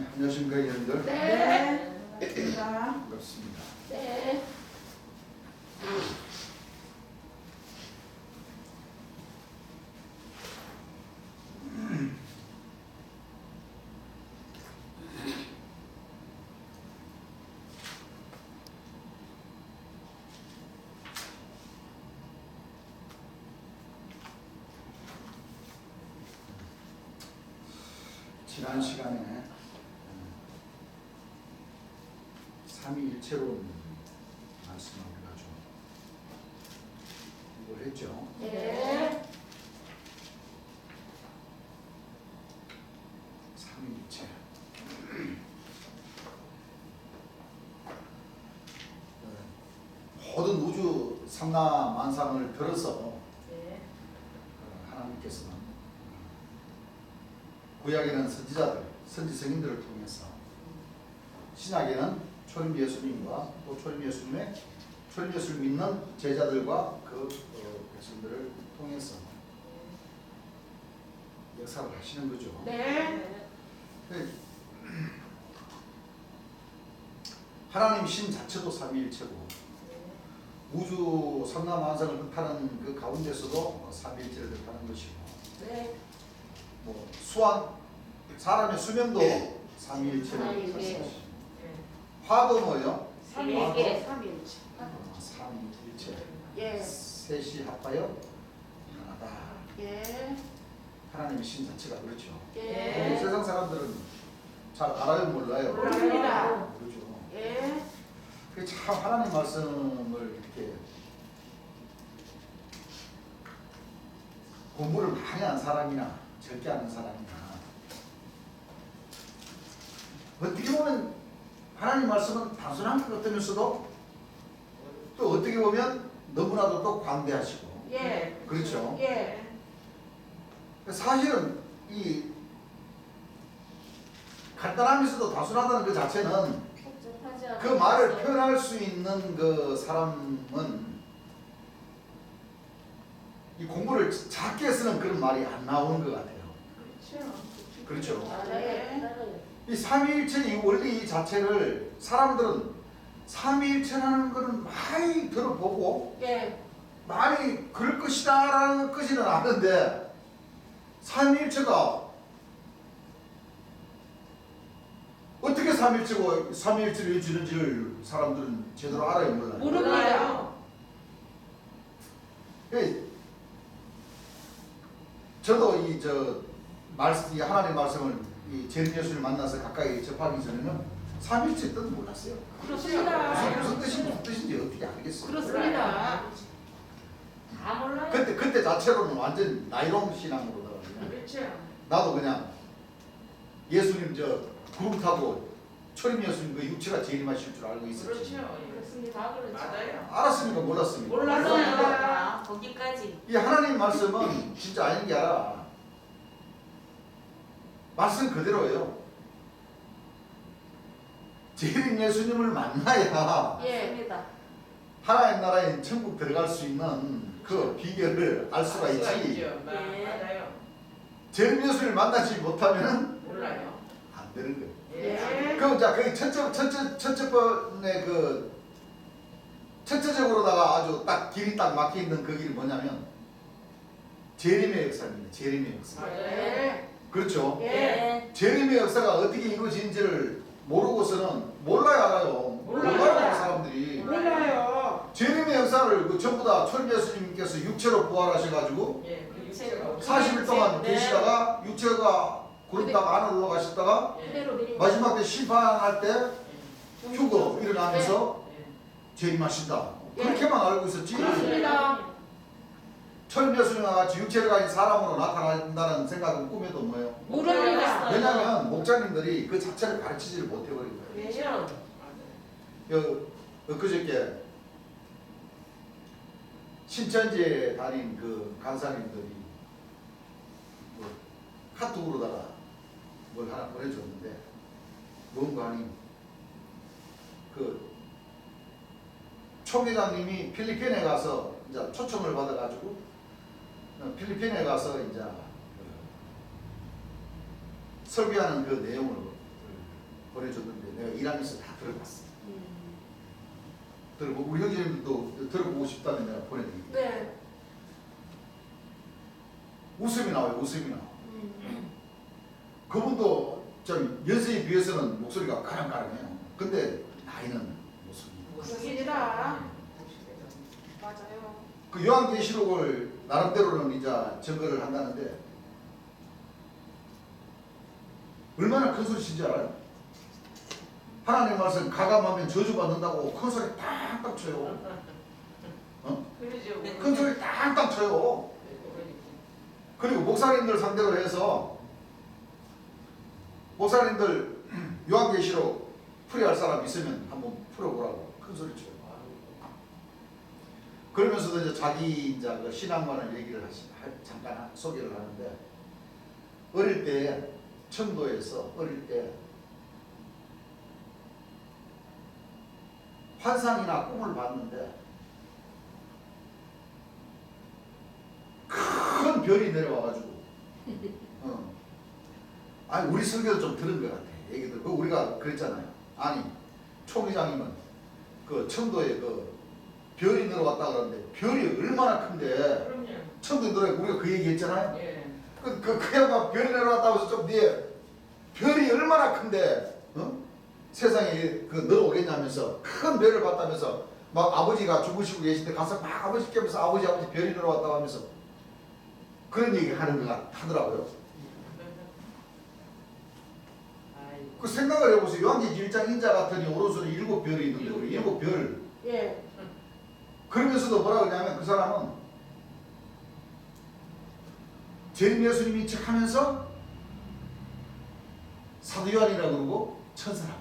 안녕하십니까 여러분들. 네. 반갑습니다. 네. 지난 시간에 삼위일체론 말씀을 우리가 좀 이걸 했죠. 네. 삼위일체. 모든 우주 삼라만상을 들어서 네. 하나님께서는 구약에는 선지자들, 선지 성인들을 통해서, 신약에는 초림 예수님과 또 초림 예수님의 초림 예수를 믿는 제자들과 그 백성들을 통해서 역사를 하시는 거죠. 네. 하나님 신 자체도 삼위일체고 우주 삼라만상을 뜻하는 그 가운데서도 삼위일체를 뜻하는 것이고, 네. 뭐 수완 사람의 수명도 삼위일체를 뜻하는 네. 것이고, 화도 뭐요? 삼위일체. 삼위일체. 예. 셋이 합하여 하나다. 예. 하나님의 신 자체가 그렇죠. 예. 근데 세상 사람들은 잘 알아요, 몰라요? 모릅니다. 모르죠. 예. 그 참 하나님 말씀을 이렇게 공부를 많이 한 사람이나 적게 하는 사람이나 어떻게 보면 하나님 말씀은 단순한 것 같으면서도 또 어떻게 보면 너무나도 또 관대하시고, 예. 그렇죠. 예. 사실은 이 간단하면서도 단순하다는 그 자체는 그 말을 표현할 수 있는 그 사람은 이 공부를 작게 쓰는 그런 말이 안 나오는 것 같아요. 그렇죠. 네. 이 삼위일체 이 원리 자체를 사람들은 삼위일체라는 것은 많이 들어보고 예. 많이 그럴 것이다라는 것이는 아는데 삼위일체가 어떻게 삼위일체를 이루어지는지를 사람들은 제대로 알아요, 몰라요? 모릅니다. 저도 이 하나님의 말씀을 이 재림 예수를 만나서 가까이 접하기 전에는 삼위일체 뜻 몰랐어요. 그렇습니다. 무슨 뜻인지 어떻게 알겠어요? 그렇습니다. 다 몰라요. 그때 자체로는 완전 나이롱 신앙으로 나가거든요. 그렇죠. 나도 그냥 예수님 구름 타고 초림 예수님 그 육체가 재림하실 줄 알고 있었지. 그렇습니다. 그렇죠. 맞아요. 알았습니까? 몰랐습니까? 몰랐어요. 거기까지. 이 하나님 말씀은 진짜 아닌 게 알아. 말씀 그대로예요. 재림 예수님을 만나야 예. 하나님 나라에 천국 들어갈 수 있는 그 비결을 알 수가 있지. 맞아요. 재림 예수님을 만나지 못하면은 몰라요. 안 되는 거예요. 예. 그럼 자, 그 첫째 번에 첫째적으로다가 아주 딱 길이 딱 막혀 있는 그 길이 뭐냐면 재림의 역사입니다. 재림의 역사. 예. 그렇죠. 예. 재림의 역사가 어떻게 이루어진지를 모르고서는 몰라요, 알아요. 몰라요. 몰라요, 사람들이. 몰라요. 재림의 역사를 전부 다 초림 예수님께서 육체로 부활하셔가지고 예, 그 육체가 40일 동안 네. 계시다가 육체가 구름 땅 안으로 올라가셨다가 그대로 내린 마지막 때 심판할 때 휴거 일어나면서 예. 재림하신다. 예. 그렇게만 알고 있었지. 그렇습니다. 초림 예수님과 같이 육체를 가진 사람으로 나타난다는 생각은 꿈에도 뭐예요? 모릅니다. 왜냐하면 목자님들이 그 자체를 가르치지를 못해버린 거예요. 그렇죠. 엊그저께 신천지에 다닌 그 간사님들이 뭐 카톡으로다가 뭘 하나 보내줬는데 뭔가 하니 그 총회장님이 필리핀에 가서 이제 초청을 받아가지고 필리핀에 가서 이제 설교하는 그 내용을 보내줬는데 내가 일하면서 다 들어봤어. 들어보고 우리 형제님들도 들어보고 싶다면 내가 보내드릴게요. 네. 웃음이 나와요. 웃음이 나와. 그분도 좀 연세에 비해서는 목소리가 가랑가랑해요. 근데 나이는 그렇습니다. 맞아요. 그 요한계시록을 나름대로는 이제 증거를 한다는데 얼마나 큰 소리 친지 알아요? 하나님 말씀 가감하면 저주받는다고 큰 소리 땅땅 쳐요. 그러죠. 큰 소리 땅땅 쳐요. 그리고 목사님들 상대로 해서 목사님들 요한계시록 풀이할 사람 있으면 한번 풀어보라고 큰 소리 쳐요. 그러면서도 이제 자기 이제 그 신앙관을 얘기를 잠깐 소개를 하는데 어릴 때 청도에서 어릴 때 환상이나 꿈을 봤는데 큰 별이 내려와가지고 아니 우리 설교도 좀 들은 것 같아. 얘기들 그 우리가 그랬잖아요. 아니 총회장님은 그 청도에 그 별이 내려왔다 그러는데 별이 얼마나 큰데 그럼요. 청도에 내려 우리가 그 얘기했잖아요. 예. 그 양반 별이 내려왔다고 해서 좀 뒤에 별이 얼마나 큰데 세상에 그 내려오겠냐면서 큰 별을 봤다면서 막 아버지가 죽으시고 계신데 가서 막 아버지 깨면서 아버지 별이 내려왔다고 하면서 그런 얘기 하는 것 하더라고요. 그 생각을 해보세요. 요한계시록 1장 인자 같으니 오른손에 7별이 있는데 우리 7별. 예. 그러면서도 뭐라 그러냐면 그 사람은 재림 예수님이 척하면서 사도 요한이라고 그러고 천사라고 해요.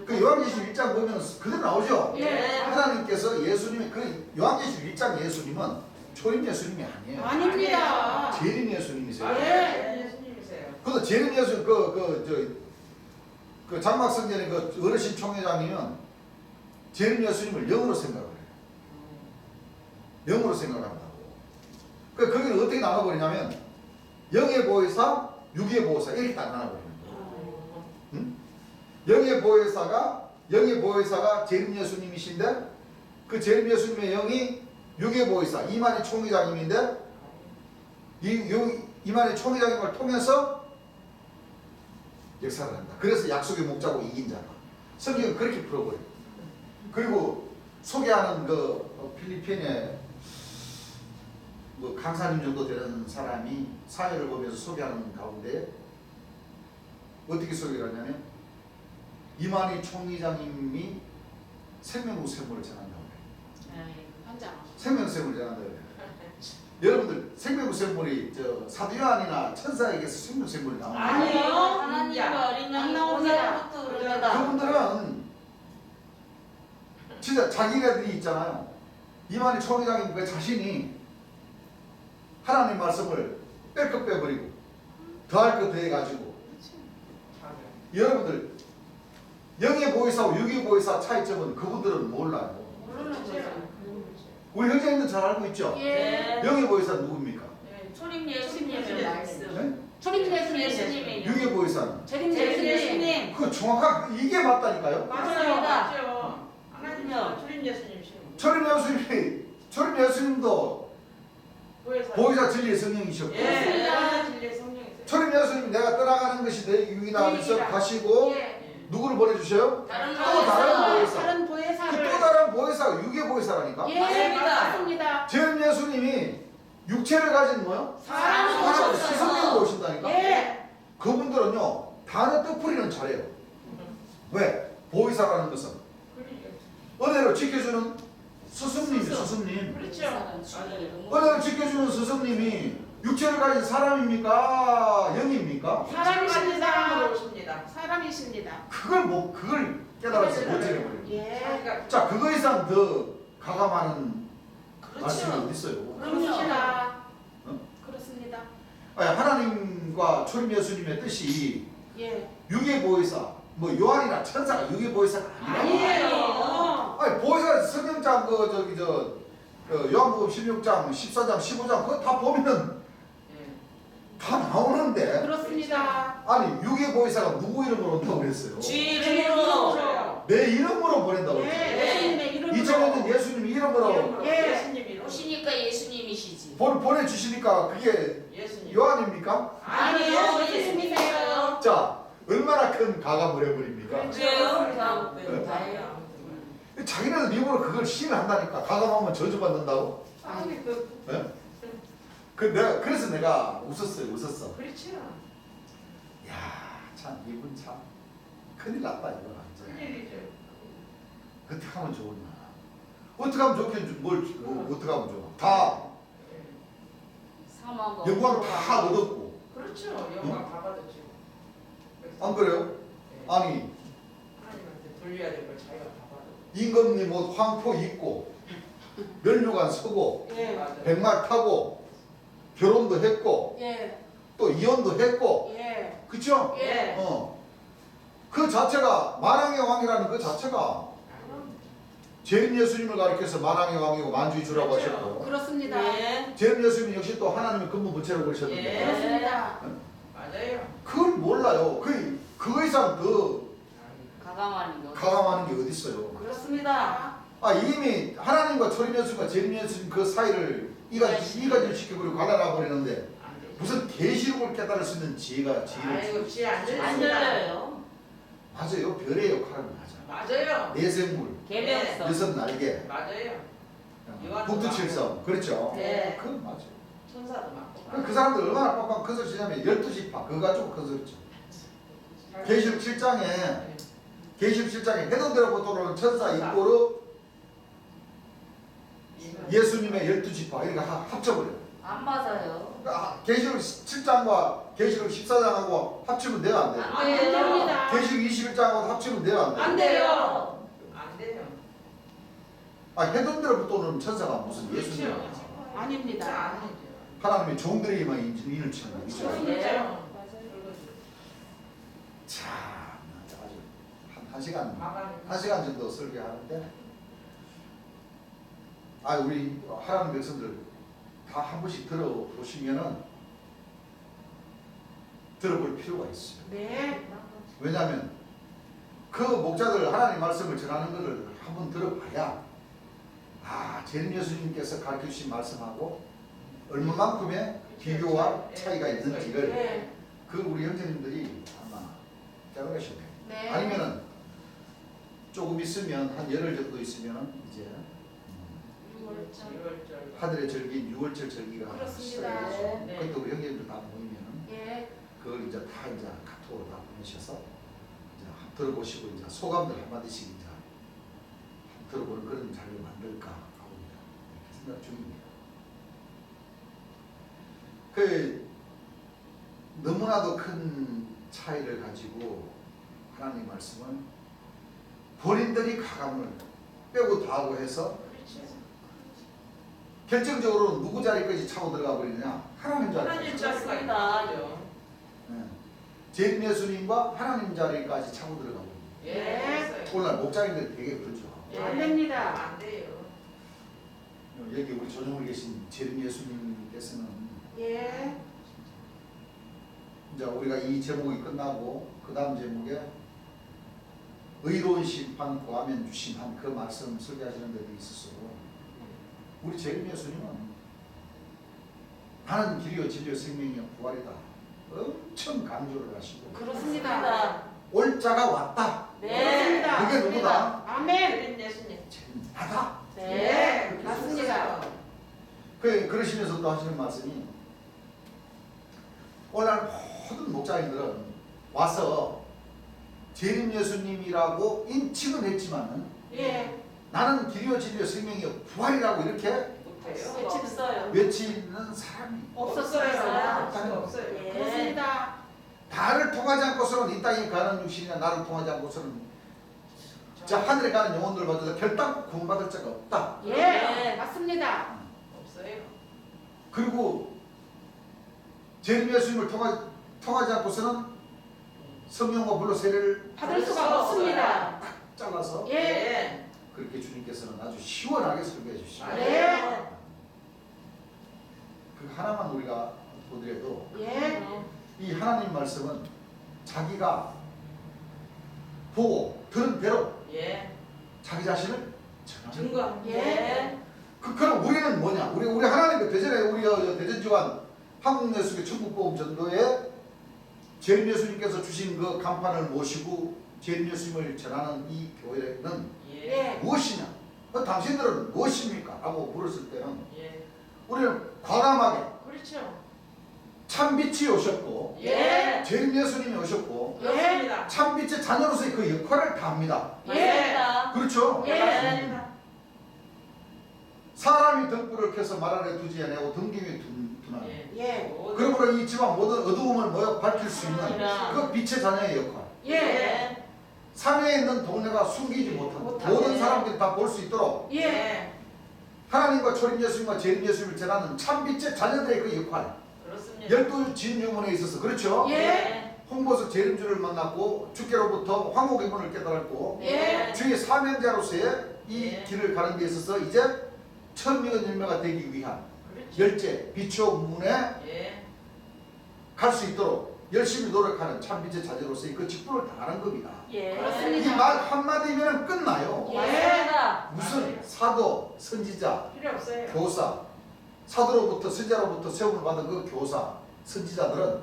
그 요한계시록 1장 보면 그대로 나오죠. 예. 하나님께서 예수님의 그 요한계시록 1장 예수님은 초림 예수님이 아니에요. 아닙니다. 재림 예수님이세요. 예. 예수님이세요. 그래서 재림 예수님 그 장막성전의 그 어르신 총회장님은 재림 예수님을 영으로 생각을 해요. 영으로 생각한다고. 그 거기는 어떻게 나눠버리냐면 영의 보혜사, 육의 보혜사 이렇게 딱 나눠버리는 거예요. 응? 영의 보혜사가 재림 예수님이신데 그 재림 예수님의 영이 육의 보혜사 이만희 총회장님인데 이만희 총회장님을 통해서 역사를 한다. 그래서 약속의 목자고 이긴 자다. 성경은 그렇게 풀어버려요. 그리고 소개하는 그 필리핀에 뭐 강사님 정도 되는 사람이 사회를 보면서 소개하는 가운데 어떻게 소개를 하냐면 이만희 총회장님이 생명우세물을 전한다고 해요. 생명우세물을 전한다고 해요. 여러분들 생명우세물이 저 사도 요한이나 천사에게서 생명우세물이 나옵니다. 아니요. 하나님과 어린 양이 오늘부터 그럽니다. 그분들은 진짜 자기네들이 있잖아요. 이만희 총회장님 그 자신이 하나님 말씀을 뺄것 빼버리고 더할 것 더해가지고 여러분들 영의 보혜사와 육의 보혜사 차이점은 그분들은 몰라요. 우리 형제님들 잘 알고 있죠? 예. 영의 보혜사는 누굽니까? 초림 예수님의 말씀. 네? 초림 예수님의 육의 보혜사는 재림 예수님. 그 정확한 이게 맞다니까요. 맞죠. 하나님과 주님 예수님이시는 초림 예수님도 보혜사 진리의 성령이셨고 진리의 성령이세요. 초림 예수님이 내가 떠나가는 것이 내 유익이다 하면서 가시고 예. 누구를 보내주셔요? 다른 다른 보혜사. 그 보혜사를. 또 다른 보혜사가 육의 보혜사라니까. 예, 맞습니다. 재림 예수님이 육체를 가진 뭐요? 사람으로 스승님으로 오신다니까. 예. 그분들은요 단어 뜻풀이는 잘해요. 왜? 보혜사라는 것은 은혜로 지켜주는 스승님. 그렇죠. 은혜를 지켜주는 스승님이 육체를 가진 사람입니까? 영입니까? 사람이십니다. 오십니다. 사람이십니다. 그걸 깨달아서 못 지내버려요. 예. 자, 그거 이상 더 가감하는 말씀이 어디 있어요? 그렇습니다. 어? 그렇습니다. 아니, 하나님과 초림 예수님의 뜻이 예. 육의 보혜사, 뭐 요한이나 천사가 육의 보혜사가 아니라. 아니에요. 아니 보혜사 성경장 요한복음 16장, 14장, 15장 그거 다 보면 다 나오는데 그렇습니다. 아니 유괴보혜사가 누구 이름으로 온다고 그랬어요? 주 이름으로. 이름으로. 내 이름으로 보낸다고 그랬어요. 예, 예수님의 이름으로. 이전에는 예수님 이름으로 예. 예수님 이름. 오시니까 예수님이시지. 보내주시니까 그게 예수님. 요한입니까? 아니요, 예수님이세요. 자, 얼마나 큰 가감을 해버립니까? 그래요? 네. 다예요. 자기네들 입으로 그걸 시인한다니까. 가감하면 저주받는다고? 아니, 그래서 내가 웃었어. 그렇죠. 야, 참 이분 참 큰일 났다 이거 완전. 큰일이죠. 어떻게 하면 좋으나? 어떻게 하면 좋겠지? 뭐 어떻게 하면 좋아? 다 사망과 영광 다 얻었고, 그렇죠. 영광 다 받았죠. 안 그래요? 네. 아니 하나님한테 돌려야 될 걸 자기가 다 받아. 임금님 뭐 황포 입고, 면류관 서고, 예. 맞아. 백마 타고, 결혼도 했고, 예. 또 이혼도 했고, 예. 그쵸? 예. 그 자체가 만왕의 왕이라는 그 자체가 재림 예수님을 가리켜서 만왕의 왕이고 만주의 주라고 그렇죠. 하셨고, 그렇습니다. 예. 재림 예수님 역시 또 하나님의 근본 본체라고 그러셨는데 예. 그렇습니다. 맞아요. 그걸 몰라요. 그 이상 더 가감하는 거. 가감하는 게 어디 있어요? 그렇습니다. 이미 하나님과 초림 예수님과 재림 예수님 그 사이를 이가지를 시켜버리고 갈라놔 버리는데 안 돼. 무슨 계시록을 깨달을 수 있는 지혜를 아이고 지안 안 들립니다. 열려요. 맞아요. 별의 역할을 하죠. 맞아요. 내생물, 개별성. 여섯 날개, 맞아요. 북두칠성, 그렇죠? 네. 그건 맞아요. 천사도 맞고. 그 사람들 얼마나 빡빡 큰 소리 치냐면 12지파 그거 가지고 큰 소리 쳐. 계시록 7장에 계시록 7장에 헤로데로부터 오는 천사 입고로 예수님의 12지파 이렇게 합쳐버려요. 안 맞아요. 그러니까 계시록 7장과 계시록 14장하고 합치면 돼요, 안 돼요? 안 네, 돼요. 됩니다. 계시록 21장하고 합치면 돼요, 안 돼요? 안 돼요. 안 돼요. 헤로데로부터 오는 천사가 무슨 예수님 그렇죠. 아닙니다. 아니죠. 하나님의 종들에게만 인을 치는 거죠. 그렇죠. 그렇죠. 참 아주 한 시간 마감이. 한 시간 정도 설교하는데 우리 하나님 백성들 다 한 번씩 들어보시면은 들어볼 필요가 있어요. 네. 왜냐하면 그 목자들 하나님 말씀을 전하는 것을 한번 들어봐야 재림 예수님께서 가르쳐 주신 말씀하고 얼마만큼의 비교와 차이가 있는지를 네. 그 우리 형제님들이 아마 깨달으셔야 돼요. 네. 아니면은 조금 있으면 한 열흘 정도 있으면 이제 하늘의 절기인 6월절 절기가 그렇습니다. 시작되죠. 네. 그것도 우리 형제들 다 모이면은 예. 그걸 이제 다 이제 카톡으로 다 보내셔서 이제 들어보시고 이제 소감들 한마디씩 이제 들어보는 그런 자리를 만들까 하고 이렇게 생각 중입니다. 그 너무나도 큰 차이를 가지고 하나님 말씀은 본인들이 가감을 빼고 더하고 해서 결정적으로 누구 자리까지 차고 들어가 버리느냐? 하나님 하나님 자리까지. 자리가 있죠. 재림 예수님과 하나님 자리까지 차고 들어가 버립니다. 예. 오늘날 목자님들 되게 그러죠. 안 됩니다. 안 돼요. 여기 우리 조정을 계신 재림 예수님께서는 예. 이제 우리가 이 제목이 끝나고 그 다음 제목에 의로운 심판 구하면 주심한 그 말씀 설교하시는 데도 있었어요. 우리 재림 예수님은 나는 길이요 진리요 생명이요 부활이다. 엄청 강조를 하시고 그렇습니다. 올 자가 왔다. 네. 그렇습니다. 그게 누구다? 아멘. 그린 예수님. 나다. 네. 맞습니다. 그러시면서 또 하시는 말씀이 오늘 모든 목자님들은 와서 재림 예수님이라고 인칭은 했지만은 예. 나는 길이요 진리요 생명이요 부활이라고 이렇게 못해요. 없어요. 외치는 사람이 없었어요. 없어요. 예. 그렇습니다. 나를 통하지 않고서는 이 땅에 가는 육신이나 나를 통하지 않고서는 자 하늘에 가는 영혼들마다 결단코 구원받을 자가 없다. 예. 네. 맞습니다. 없어요. 그리고 재림 예수님을 통하지 않고서는 성령과 불로 세례를 받을 수가 없습니다. 잘라서 예. 그렇게 주님께서는 아주 시원하게 설교해 주시죠. 네. 그 하나만 우리가 보더라도 예. 이 하나님 말씀은 자기가 보고 들은 대로 예. 자기 자신을 전하는 증거. 예. 그럼 우리는 뭐냐? 우리 하나님 그 대전에 우리 대전지관 한국예수교 천국복음전도에 재림 예수님께서 주신 그 간판을 모시고 재림 예수님을 전하는 이 교회는 예. 예. 무엇이냐? 당신들은 무엇입니까? 라고 물었을 때는 예. 우리는 과감하게 그렇죠. 참빛이 오셨고 예. 재림 예수님이 오셨고 그렇습니다. 참빛의 자녀로서의 그 역할을 다합니다. 맞습니다. 그렇죠? 예. 맞습니다. 사람이 등불을 켜서 말 아래 두지 아니하고 등 위에 두나. 예. 예. 그러므로 이 집안 모든 어두움을 모여 밝힐 수 있는 그 빛의 자녀의 역할. 예. 산에 있는 동네가 숨기지 못한 모든 사람들이 다 볼 수 있도록 예. 하나님과 초림 예수님과 재림 예수님을 전하는 참빛의 자녀들의 그 역할. 그렇습니다. 12 진유문에 있어서 그렇죠? 예. 홍보석 재림주를 만났고 주께로부터 황홀의 문을 깨달았고 예. 주의 사명자로서의 이 예. 길을 가는 데 있어서 이제 천미건 열매가 되기 위한 그렇죠. 열제 비추어 문에 예. 갈 수 있도록 열심히 노력하는 참빛의 자녀로서의 그 직분을 다하는 겁니다. 예. 그렇습니다. 이 말 한마디면 끝나요. 예. 맞습니다. 무슨 사도, 선지자, 필요 없어요. 교사, 사도로부터 선지자로부터 세움을 받은 그 교사, 선지자들은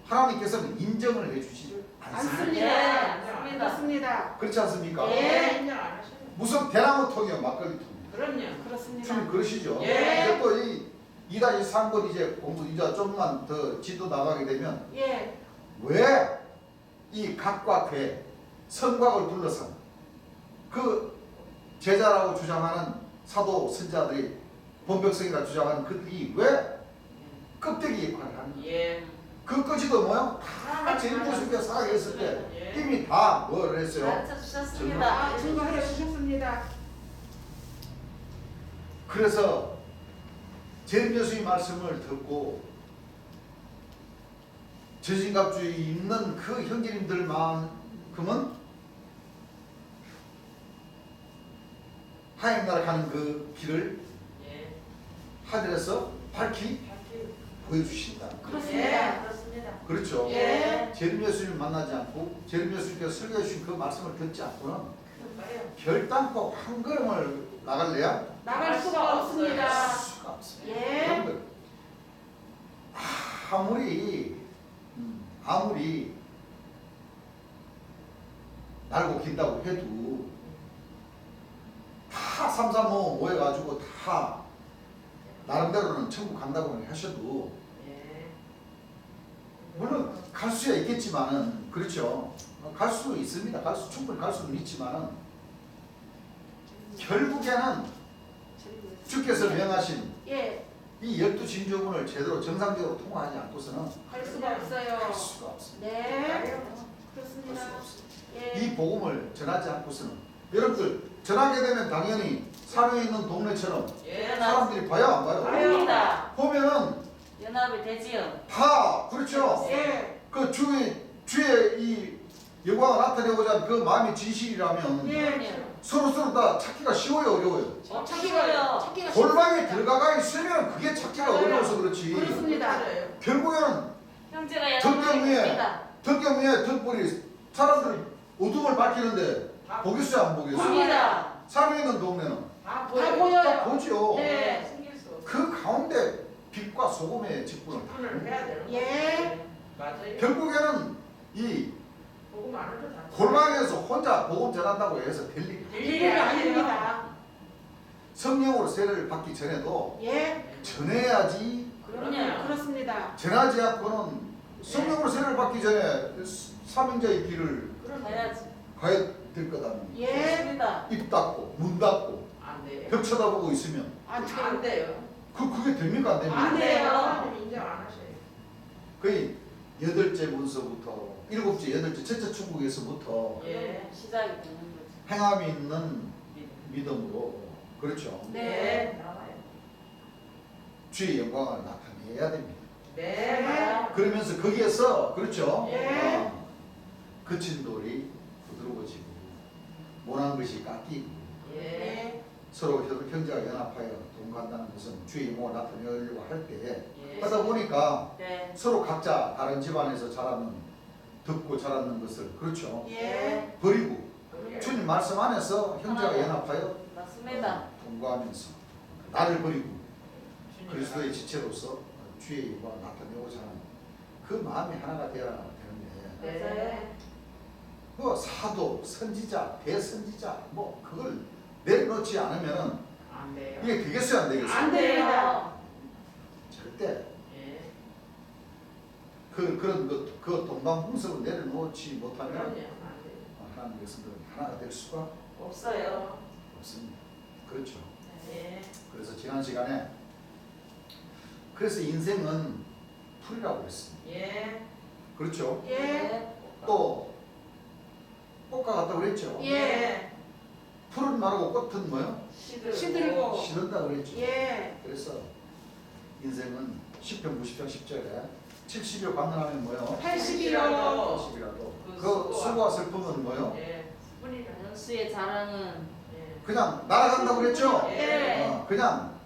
하나님께서는 인정을 해주시지 않습니다. 예. 않습니다. 맞습니다. 그렇습니다. 그렇지 않습니까? 예. 인정 안 하셔요. 무슨 대나무 통이요, 막걸리 통. 그럼요. 그렇습니다. 주님 그러시죠? 예. 이제 또 이 2-3번 이제 공부 이제 좀만 더 지도 나가게 되면 예. 왜 이 각과 괴 성곽을 둘러싼 그 제자라고 주장하는 사도 선자들이 본백성이라 주장하는 그들이 왜 껍데기 역할을 하는 예. 그 끝이도 뭐요? 다 재림 예수님께서 살아계셨을 때 예. 이미 다 뭘 했어요? 가르쳐 주셨습니다. 아, 증거해 주셨습니다. 그래서 재림 예수의 말씀을 듣고 저진갑주의 있는 그 형제님들만큼은 하나님 나라 가는 그 길을 예. 하늘에서 밝히 밝히. 보여주신다. 그렇습니다. 예. 그렇습니다. 그렇죠. 예. 재림 예수님을 만나지 않고 재림 예수님께서 설교해 주신 그 말씀을 듣지 않고는 그럴까요? 결단코 한 걸음을 나갈래야 나갈 수가 없습니다. 할 수가 없습니다. 예. 여러분들 아무리 날고 긴다고 해도 다 삼삼오오 모여가지고 다 나름대로는 천국 간다고 하셔도 예. 물론 갈 수야 있겠지만은 그렇죠. 갈 수 있습니다. 충분히 갈 수는 있지만은 결국에는 주께서 명하신 예. 이 12진조문을 제대로 정상적으로 통과하지 않고서는 할 수가 할 없어요. 수가 없습니다. 네. 할 그렇습니다. 수 없어요. 예. 이 복음을 전하지 않고서는 여러분들 전하게 되면 당연히 산에 있는 동네처럼 예. 사람들이 봐요 안 봐요? 봅니다. 보면은 연합이 되지요. 다 그렇죠. 예. 그 주의 이 영광을 나타내고자 하는 그 마음이 진실이라면 예. 서로 다 찾기가 쉬워요 어려워요? 쉬워요. 찾기가 골방에 쉽습니다. 들어가 있으면 그게 찾기가 맞아요. 어려워서 그렇지. 그렇습니다. 결국에는 형제가 덕경 연합이 위에 됩니다. 덕경 위에 등불이 사람들이 어둠을 밝히는데 보겠어요 안 보겠어요? 봅니다. 산에 있는 동네는 다 다 보여요. 딱 보여요. 보죠. 네. 숨길 수 없어요. 그 가운데 빛과 소금의 직분을 다. 분을 해야 되는 거죠. 예. 맞아요. 결국에는 이 보고 많은 거 다. 골방에서 혼자 복음 전한다고 해서 될 일이 아니에요. 될 일이 아닙니다. 성령으로 세례를 받기 전에도 예. 전해야지. 그럼요. 그렇습니다. 전하지 않고는 성령으로 세례를 받기 전에 사명자의 길을 가야지. 가야 될 거다. 예. 맞습니다. 입 닫고 문 닫고 안 돼요. 벽 쳐다보고 있으면 안 안 돼요. 그게 됩니까 안 됩니까? 안 돼요. 하나님 인정 안 하셔요. 거의 8째 문서부터 7째, 8째 첫째 천국에서부터 예. 시작이 되는 거지. 행함이 있는 믿음으로 그렇죠. 네. 나와요. 주의 영광을 나타내야 됩니다. 네. 그러면서 거기에서 그렇죠. 예. 거친 돌이 부드러워지고 모난 것이 깎이고 예. 서로 형제가 연합하여 동거한다는 것은 주의 이모가 나타내려고 할 때에 예. 하다 보니까 네. 서로 각자 다른 집안에서 자라는 듣고 자랐는 것을 그렇죠. 예. 버리고 예. 주님 말씀 안에서 형제가 하나님. 연합하여 맞습니다. 동거하면서 나를 버리고 주님 그리스도의 지체로서 주의 이모가 나타내고자 하는 그 마음이 하나가 되어야 되는데 네. 뭐 사도, 선지자, 대선지자 뭐 그걸 내려놓지 않으면은 안 돼요. 이게 되겠어요 안 되겠어요? 안 돼요. 절대 예. 그런 그 동방풍석을 내려놓지 못하면 그럼요. 안 돼요. 하나님의 백성들은 하나가 될 수가 없어요. 없습니다. 그렇죠. 예. 그래서 지난 시간에 그래서 인생은 풀이라고 그랬습니다. 예. 그렇죠. 예. 네. 또 꽃과 같다고 그랬죠. 예. 풀은 마르고 꽃은 뭐요? 시들고. 시든다고 그랬죠. 예. 그래서 인생은 10편 90편 10절에 70여 광년하면 뭐요? 80이요. 80이라도 그 수고와 슬픔은 뭐요? 예. 뿐이라. 연수의 자랑은 예. 그냥 날아간다고 그랬죠. 예. 그냥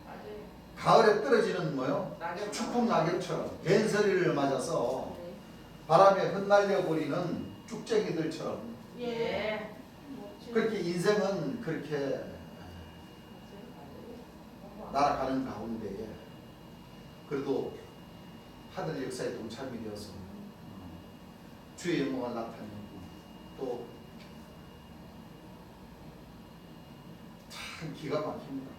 맞아요. 가을에 떨어지는 뭐요? 낙엽. 추풍 낙엽처럼 벤서리를 맞아서 네. 바람에 흩날려 버리는 쭉쟁이들처럼 예. 그렇게 인생은 그렇게 날아가는 가운데에 그래도 하늘 역사에 동참이 되어서 주의 영광을 나타내고 또 참 기가 막힙니다.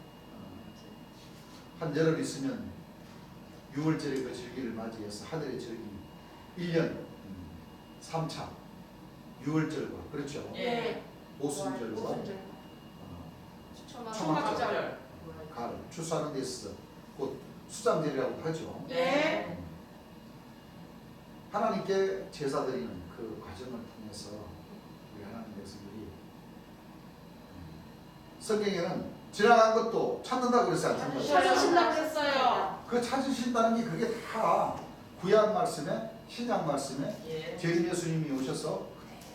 한 열흘 있으면 6월절의 그 절기를 맞이해서 하늘의 절기 1년 3차 6월절과 그렇죠. 예. 오순절과 오순절. 초막절 가을 추수하는 데 있어서 곧 수장절이라고 하죠. 예. 하나님께 제사 드리는 그 과정을 통해서 우리 하나님 백성들이 성경에는 지나간 것도 찾는다고 그랬어요. 안 찾는다고? 찾으신다고 했어요. 그 찾으신다는 게 그게 다 구약 말씀에 신약 말씀에 예. 재림 예수님이 오셔서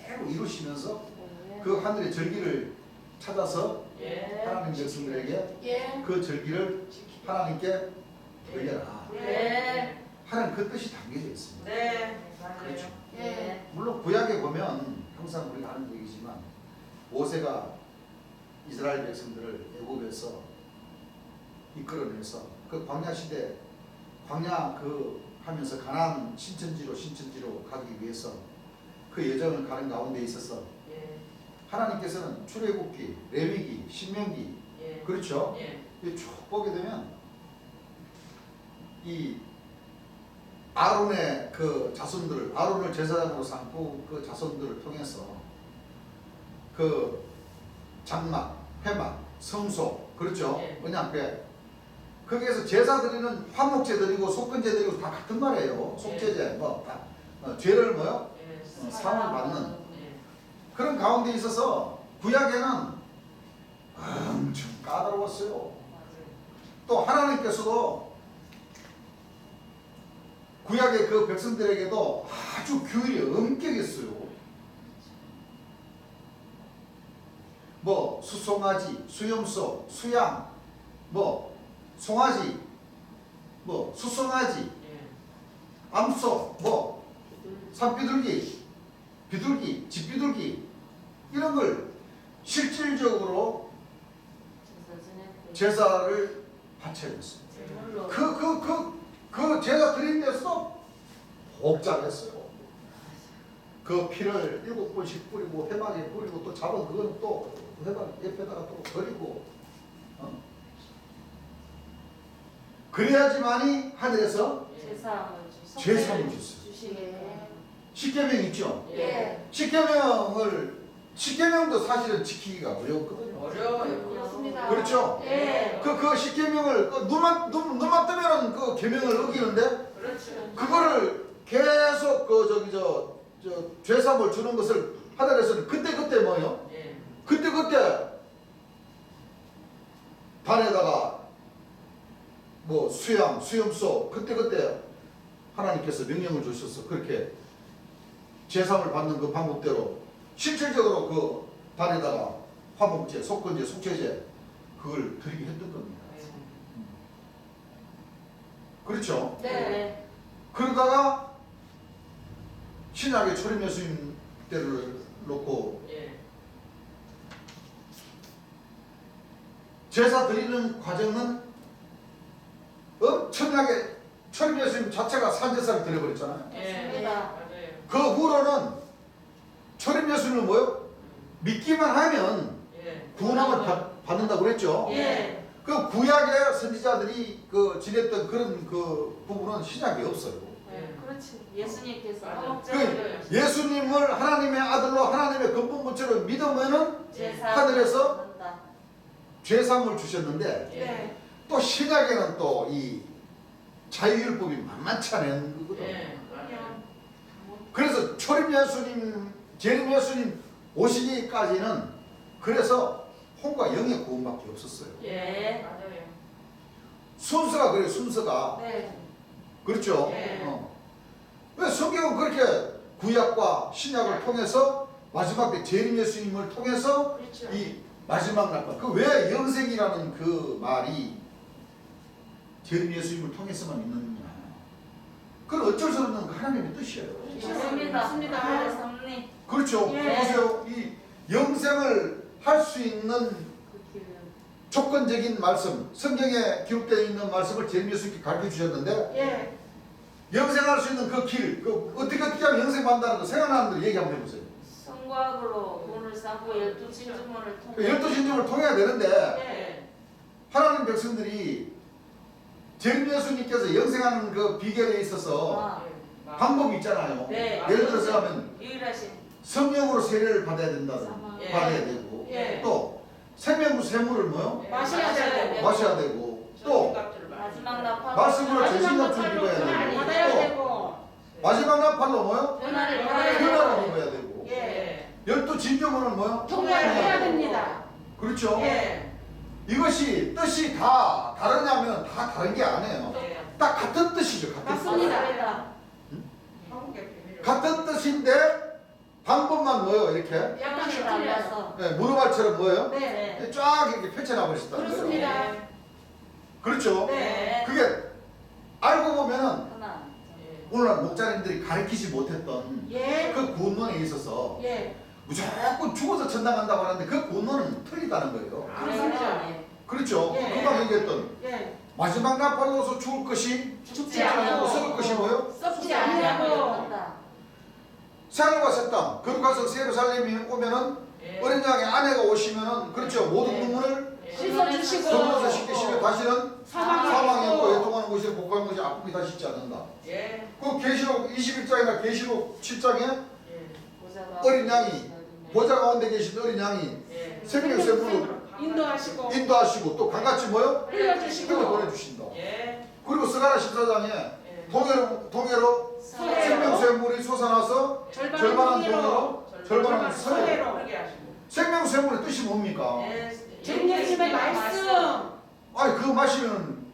그대로 이루시면서 네. 그 하늘의 절기를 찾아서 예. 하나님 백성들에게 예. 그 절기를 하나님께 돌려라 네. 하는 그 뜻이 담겨져 있습니다. 네. 그렇죠. 맞아요. 예. 물론 구약에 보면 항상 우리가 아는 얘기지만 모세가 이스라엘 백성들을 애굽에서 이끌어내서 그 광야 시대 광야 그 하면서 가나안 신천지로 가기 위해서 그 여정을 가는 가운데 있어서 예. 하나님께서는 출애굽기, 레위기, 신명기 예. 그렇죠? 예. 쭉 보게 되면 이 아론의 그 자손들을 아론을 제사장으로 삼고 그 자손들을 통해서 그 장막, 회막, 성소 그렇죠? 예. 언약궤 거기에서 제사 드리는 화목제 드리고 속건제 드리고 다 같은 말이에요. 속죄제 뭐다 죄를 뭐요? 예. 상을 받는 예. 그런 가운데 있어서 구약에는 엄청 까다로웠어요. 또 하나님께서도 구약의 그 백성들에게도 아주 규율이 엄격했어요. 뭐 수송아지, 수염소, 수양, 뭐 송아지, 뭐 수송아지, 예. 암소, 뭐 산비둘기, 비둘기, 집비둘기 이런 걸 실질적으로 제사를 바쳐야 됐습니다. 그 제사 드린 데서도 복잡했어요. 그 피를 7번씩 뿌리고 회막에 뿌리고 또 잡은 그건 또 회막 옆에다가 또 버리고 그래야지만이 하늘에서 제사를 줬어요. 십계명 있죠? 예. 십계명도 사실은 지키기가 어려웠거든요. 어려워요. 그렇습니다. 그렇죠? 예. 그 십계명을 눈만 뜨면은 그 계명을 어기는데 그렇죠. 그거를 계속 저 죄사물 주는 것을 하늘에서는 그때 뭐요? 예. 그때 단에다가 뭐 수양, 수염소 그때 하나님께서 명령을 주셔서 그렇게 제사를 받는 그 방법대로 실질적으로 그 단에다가 화목제, 속건제, 속죄제 그걸 드리게 했던 겁니다. 네. 그렇죠? 네. 그러다가 신약의 초림 예수님 때를 놓고 예. 제사 드리는 과정은 엄청나게 초림 예수님 자체가 산제사를 드려버렸잖아요. 예. 맞습니다. 맞아요. 그 후로는 초림 예수님을 뭐요? 믿기만 하면 예. 구원함을 받는다고 그랬죠. 예. 그 구약의 선지자들이 그 지냈던 그런 그 부분은 신약에 없어요. 네, 그렇지. 예수님께서 맞아. 허락자를 그 예수님을 하나님의 아들로 하나님의 근본 본체로 믿으면은 제사 하늘에서 받는다. 죄사함을 주셨는데 네. 또 신약에는 또 이 자유율법이 만만치 않은 거거든. 예. 맞아요. 그래서 초림 예수님, 재림 예수님 오시기까지는 그래서 혼과 영의 구원밖에 없었어요. 예. 맞아요. 순서가 그래요. 순서가. 네. 그렇죠. 예. 왜 성경은 그렇게 구약과 신약을 통해서 마지막 때 재림 예수님을 통해서 그렇죠. 이 마지막 날과 그 왜 영생이라는 그 말이 재림 예수님을 통해서만 있느냐? 그건 어쩔 수 없는 하나님의 뜻이에요. 맞습니다. 맞습니다. 네, 섭리. 그렇죠. 예. 보세요. 이 영생을 할 수 있는 그 길은 조건적인 말씀, 성경에 기록되어 있는 말씀을 재림 예수님께 가르쳐 주셨는데 예. 영생할 수 있는 그 길, 그 어떻게 하면 영생 받는다는 거 생각나는 걸 얘기 한번 해보세요. 성곽으로 문을 쌓고 12진주문을 통해 그 12신중을 통해야 되는데 예. 하나님 백성들이 재림 예수님께서 영생하는 그 비결에 있어서 아, 방법이 있잖아요. 네. 예를 들어서 하면 유일하신 성령으로 세례를 받아야 된다는 사망. 예. 받아야 되고 예. 또 생명수 샘물을 뭐요? 예. 마셔야 되고. 마셔야 되고 또 마지막 나팔 말씀으로 마지막 전신갑주를 나팔로 입어야 변화를 되고 받아야 또 되고. 마지막 나팔로 뭐요? 변화를 받아야 변화를 되고. 입어야 되고 예. 12진조문은 뭐요? 통과해야 됩니다. 그렇죠. 예. 이것이 뜻이 다 다르냐면 다 다른 게 아니에요. 예. 딱 같은 뜻이죠. 같은 뜻. 맞습니다. 한국의 비밀을. 같은 뜻인데 방법만 뭐요? 이렇게 약간 약간씩 틀려요. 달라서 네, 무릎알처럼 뭐요? 네. 쫙 이렇게 펼쳐놔 버리셨다는 거예요. 그렇습니다. 그렇죠. 네. 그게 알고 보면은 하나 예. 오늘날 목자님들이 가르치지 못했던 예. 그 구원론에 있어서 예. 무조건 죽어서 천당 간다고 하는데 그 구원론은 틀리다는 거예요. 그렇습니다. 예. 그렇죠. 예. 금방 얘기했던 예. 마지막 나팔로서 죽을 것이 죽지 않고 썩을 것이 뭐요? 썩지 아니하고. 새하늘과 새 땅 거룩하서 예루살렘이 오면은 예. 어린 양의 아내가 오시면은 그렇죠. 모든 예. 눈물을 예. 씻어주시고. 성령에서 씻기시면 다시는 사망이 사망이 없고 없고. 애통하는 것이 복하는 것이 아픔이 다시 있지 않는다. 예. 그 계시록 21장이나 계시록 7장에 예. 어린 양이 보좌 가운데 계신 어린 양이 예. 생명의 샘물로 인도하시고. 인도하시고 또 강같이 뭐요? 흘려주시고. 흘려 보내주신다. 예. 그리고 스가랴 14장에 예. 동해로 서해로. 생명샘물이 솟아나서 절반은 동해로 절반은 서해로. 서해로. 그러게 하시고. 생명샘물의 뜻이 뭡니까? 예. 주님의 말씀. 아니 그거 마시면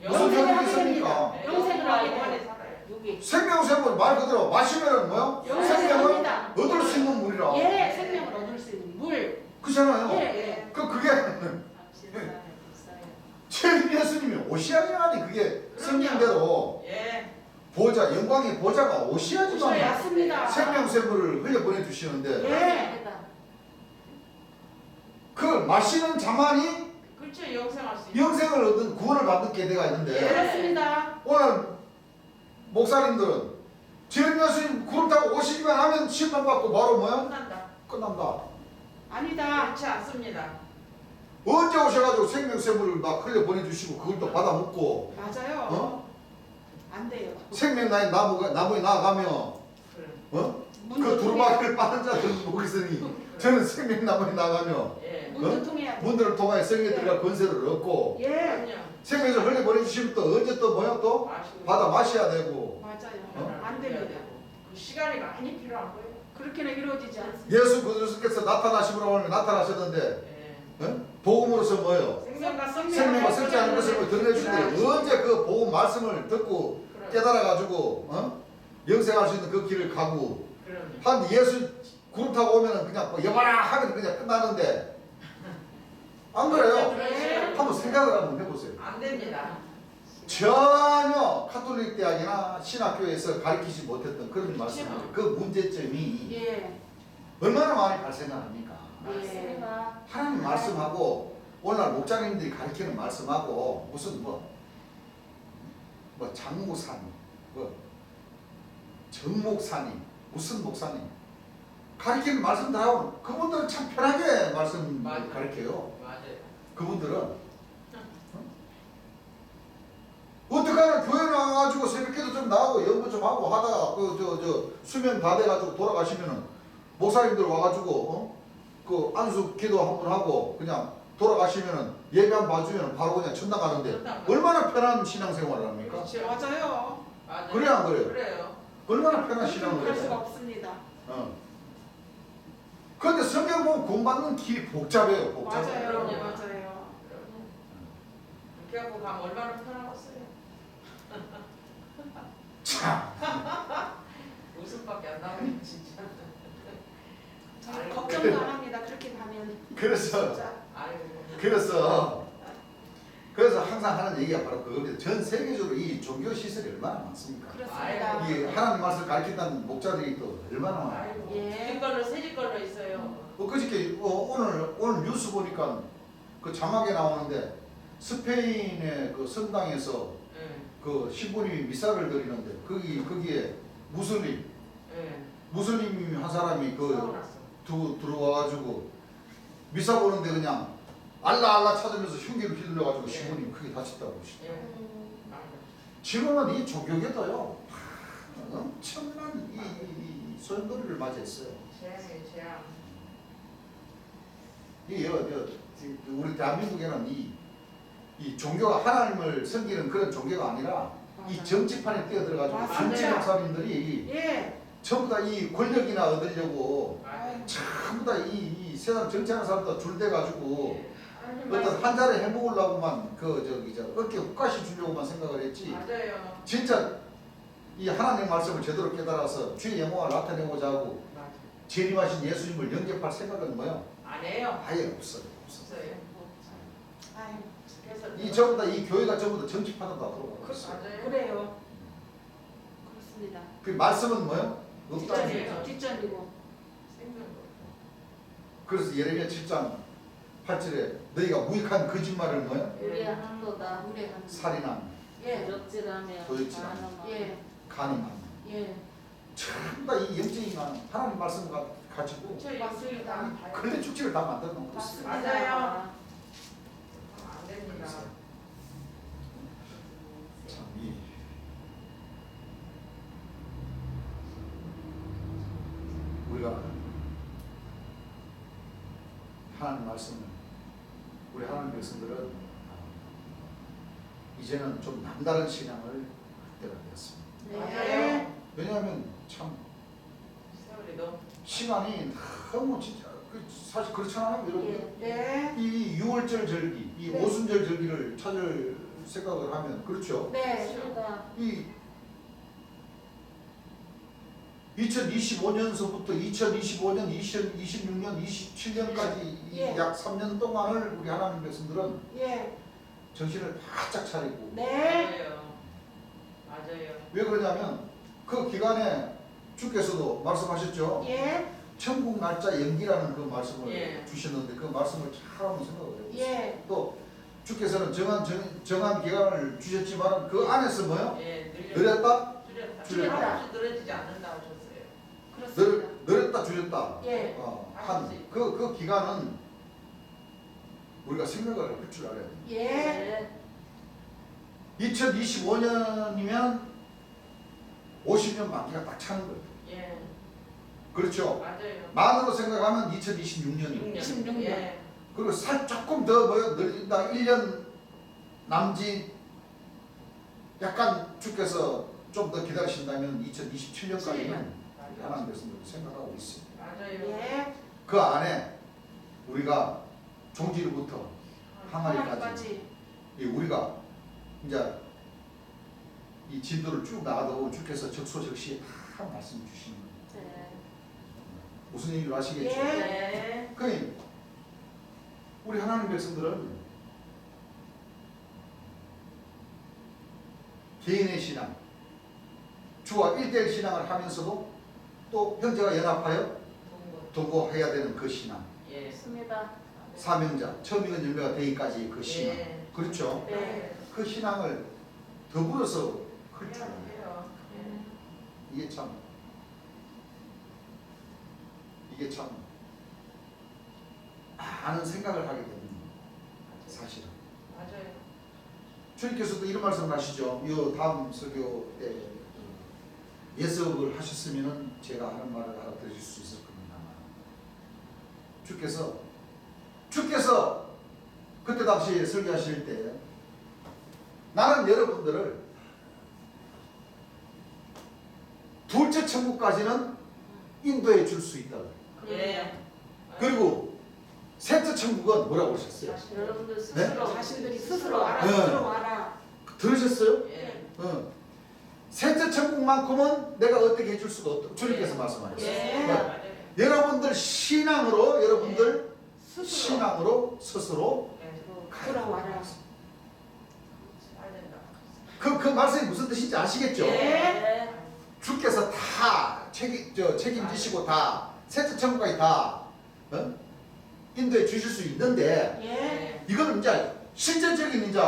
무슨 영생을 소용이 하게 있습니까? 됩니다. 영생을 하게 돼요. 여기 생명샘물 말 그대로 마시면은 뭐요? 영생을 생명을 합니다. 얻을 수 있는 물이라. 예. 생명을 얻을 수 있는 물. 그잖아요. 예. 예. 그게 감신사에 불사에 제 예수님이 오셔야지만이 그게 성경대로 예. 보좌 영광의 보좌가 오셔야 오셔야지만 맞습니다. 생명샘물을 흘려 보내주시는데 예. 그 마시는 자만이 그렇죠. 영생할 수 있어요. 영생을 얻은 구원을 받는 계대가 있는데 그렇습니다. 오늘 목사님들은 지금 예수님 구름 타고 오시기만 하면 심판 받고 바로 뭐야? 끝난다. 끝난다. 아니다. 그렇지 않습니다. 언제 오셔가지고 생명샘물을 막 흘려 보내주시고 그걸 또 받아 먹고 맞아요. 어? 안 돼요. 생명나인 나무에 나가며 그래. 어? 문도 그 통해. 두루마기를 빠는 자들 보겠으니 저는 생명나무에 나가며 예. 문도 통해야 돼. 문들을 통하여 성령들과 건세를 얻고 예. 그럼요. 생명을 흘려 보내주시면 또 언제 또 뭐야 또 마시고. 받아 마셔야 되고 맞아요. 안 됩니다. 그 시간이 많이 필요한 거예요. 그렇게는 이루어지지 않습니다. 예수 그리스도께서 나타나시므로 하면 나타나셨는데 예. 어? 복음으로서 뭐예요? 생명과 생명과 썩지 않은 것을 드러내주는데 언제 그 복음 말씀을 듣고 깨달아가지고 어? 영생할 수 있는 그 길을 가고 그럼요. 한 예수 구름 타고 오면은 그냥 뭐 여봐라 하면 그냥 끝나는데 안 그래요? 네. 한번 생각을 한번 해보세요. 안 됩니다. 전혀 카톨릭 대학이나 신학교에서 가르치지 못했던 그런 그렇죠. 말씀을 그 문제점이 예. 얼마나 많이 발생을 합니까? 맞습니다. 하나님 말씀하고 오늘날 목자님들이 가르치는 말씀하고 무슨 뭐 장목사님, 뭐 정목사님, 무슨 목사님 가르치는 말씀들하고 그분들은 참 편하게 말씀 맞아요. 가르쳐요. 맞아요. 그분들은 어떡하나 교회 나와가지고 새벽기도 좀 나오고 연구 좀 하고 하다가 수면 다 돼가지고 돌아가시면은 목사님들 와가지고 그 안수 기도 한번 하고 그냥 돌아가시면은 예배 한 번 봐주면 바로 그냥 천당 가는데 천당 얼마나 편한 신앙생활을 합니까? 그렇죠. 맞아요. 맞아요. 그래 안 그래요? 그래요. 얼마나 편한 그럴 신앙을 수가 해요? 없습니다. 그런데 성경 보면 공부하는 길이 복잡해요. 복잡해요. 맞아요. 그럼요. 맞아요. 그렇게 하고 가면 얼마나 편하겠어요. 참 웃음밖에 안 나오네 진짜. 아이고. 걱정도 안 합니다. 그렇게 가면. 그래서 진짜. 아이고. 그래서 항상 하는 얘기가 바로 그겁니다. 전 세계적으로 이 종교 시설이 얼마나 많습니까? 그렇습니다. 이 하나님 말씀을 가르친다는 목자들이 또 얼마나 많아요. 아이고. 예. 새 걸로 새집 걸로 있어요. 그저께 오늘 뉴스 보니까 그 자막에 나오는데 스페인의 그 성당에서 응. 그 신부님이 미사를 드리는데 거기에 무슬림 한 사람이 그 서운했어. 들어와가지고 미사 보는데 그냥 알라 찾으면서 흉기를 휘둘러가지고 예. 신부님 크게 다쳤다고 그러시죠. 예. 맞아. 지금은 이 종교계도요 엄청난 이 소용돌이를 맞이했어요. 재앙이에요 재앙. 우리 대한민국에는 이 종교가 하나님을 섬기는 그런 종교가 아니라 이 맞아요. 정치판에 뛰어들어가지고 맞아요. 정치 목사님들이 예. 전부 다 이 권력이나 얻으려고 맞아요. 전부 다 이 세상 정치하는 사람들 줄대가지고 하나님 어떤 말씀. 한 자리 해먹으려고만 어깨 훅가시 주려고만 생각을 했지. 맞아요. 진짜 이 하나님 말씀을 제대로 깨달아서 주의 영광을 나타내고자 하고 맞아. 재림하신 예수님을 영접할 생각은 뭐요? 안 해요. 아예 없어요. 없어요. 아유, 그래서 이 전부 다 이 교회가 전부 다 정치판으로 다 들어가고 그, 있어요. 맞아요. 그래요. 그렇습니다. 그 말씀은 뭐요? 없다. 뒷전이에요. 뒷전이고. 생명 거. 그래서 예레미야 7장 8절에 너희가 무익한 거짓말을 뭐요? 우리의 한도다. 우리 한. 살인함, 예. 도적질하며 도적질하며. 가늠하며. 예. 간음함. 예. 전부 다 이 영적인 하나님 말씀을 가지고 저 예수님다. 근래 축제를 다 만들어 놓고 있어요. 맞아요. 안 됩니다. 참, 이 우리가 하나님 말씀을 우리 하나님 백성들은 이제는 좀 남다른 신앙을 할 때가 되었습니다. 맞아요. 왜냐하면 참 세월이도. 시간이 너무 진짜 사실 그렇잖아요, 여러분. 네. 이 6월절 절기, 이 네. 오순절 절기를 찾을 생각을 하면 그렇죠. 네. 맞습니다. 이 2025년서부터 2025년, 2026년, 27년까지 예. 약 3년 동안을 우리 하나님 백성들은 예. 정신을 바짝 차리고 네. 맞아요. 맞아요. 왜 그러냐면 그 기간에 주께서도 말씀하셨죠. 예. 천국 날짜 연기라는 그 말씀을 예. 주셨는데 그 말씀을 잘 한번 생각을 해보세요. 예. 또 주께서는 정한 기간을 주셨지만 그 안에서 뭐요? 예, 늘렸다? 줄였다. 줄였다. 아주 늘어지지 않는다 하셨어요. 그렇습니다. 늘렸다 줄였다. 예. 한 그 기간은 우리가 생각을 할 줄 알아야 돼요. 예. 네. 2025년이면 50년 만기가 딱 차는 거예요. 예, 그렇죠? 맞아요. 만으로 생각하면 2026년이에요. 26년. 예, 그리고 조금 더 뭐요? 늘린다. 1년 남짓 약간 주께서 좀 더 기다리신다면 2027년까지는 맞아요. 하나님 백성들이 생각하고 있습니다. 맞아요. 예. 그 안에 우리가 종지부터 항아리까지 하나님까지. 우리가 이제 이 진도를 쭉 나가도 주께서 적소적시에 다 말씀 주시는 거예요. 네. 무슨 얘기를 아시겠죠? 예. 네. 그러니 우리 하나님 백성들은 개인의 신앙, 주와 1대1 신앙을 하면서도 또 형제가 연합하여 도구해야 되는 그 신앙, 예. 맞습니다. 사명자, 처음 익은 열매가 되기까지 그 신앙, 예. 그렇죠? 네. 그 신앙을 더불어서 그렇죠. 해요. 이게 참 많은 생각을 하게 되는 사실은. 맞아요. 주님께서도 이런 말씀을 하시죠. 이 다음 설교 때 예습을 하셨으면 제가 하는 말을 알아들으실 수 있을 겁니다. 주께서 그때 당시 설교하실 때 나는 여러분들을 둘째 천국까지는 인도해 줄 수 있다. 예. 그리고 셋째 천국은 뭐라고 하셨어요? 여러분들 네? 스스로 자신들이 스스로 알아. 네. 스스로 알아. 들으셨어요? 예. 셋째 천국만큼은 내가 어떻게 해줄 수가 없다. 주님께서 예. 말씀하셨어요. 예. 네. 맞아요. 여러분들 신앙으로 여러분들 스스로 신앙으로 스스로 예. 스스로 알아. 잘 된다. 그 말씀이 무슨 뜻인지 아시겠죠? 예. 주께서 다 책임지시고 다 셋째 천국까지 다 인도해 주실 수 있는데 예. 이거는 이제 실제적인 이제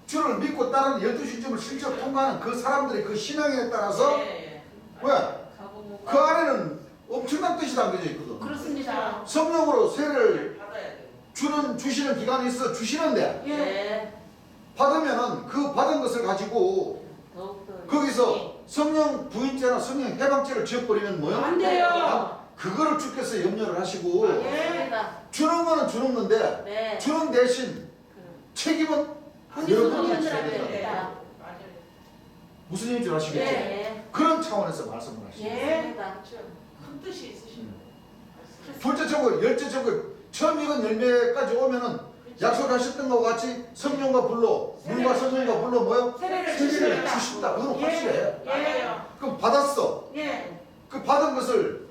주를 믿고 따르는 12신점을 실제로 통과하는 그 사람들의 그 신앙에 따라서 예. 왜? 가고 못 그 가고. 안에는 엄청난 뜻이 담겨져 있거든. 그렇습니다. 성령으로 세를 받아야 돼요. 주시는 기간이 있어 주시는데 예. 예. 받으면은 그 받은 것을 가지고 더욱더 거기서 성령 부인죄나 성령 해방죄를 지어버리면 뭐요? 안 돼요. 그거를 주께서 염려를 하시고 맞습니다. 주는 거는 주는 건데 네. 주는 대신 그 책임은 우리 여러분이 손님들한테 져야 된다. 예. 있다. 맞아요. 무슨 얘기인 줄 아시겠죠? 예. 그런 차원에서 말씀을 하시죠. 예. 맞습니다. 큰 뜻이 있으신 거예요. 둘째 천국, 열째 천국, 처음 익은 열매까지 오면은 약속하셨던 것과 같이 성령과 불로, 물과 성령과 불로 뭐요? 세례를 세례를 주십니다. 주신다. 그건 예. 확실해. 맞아요. 그럼 받았어. 예. 그 받은 것을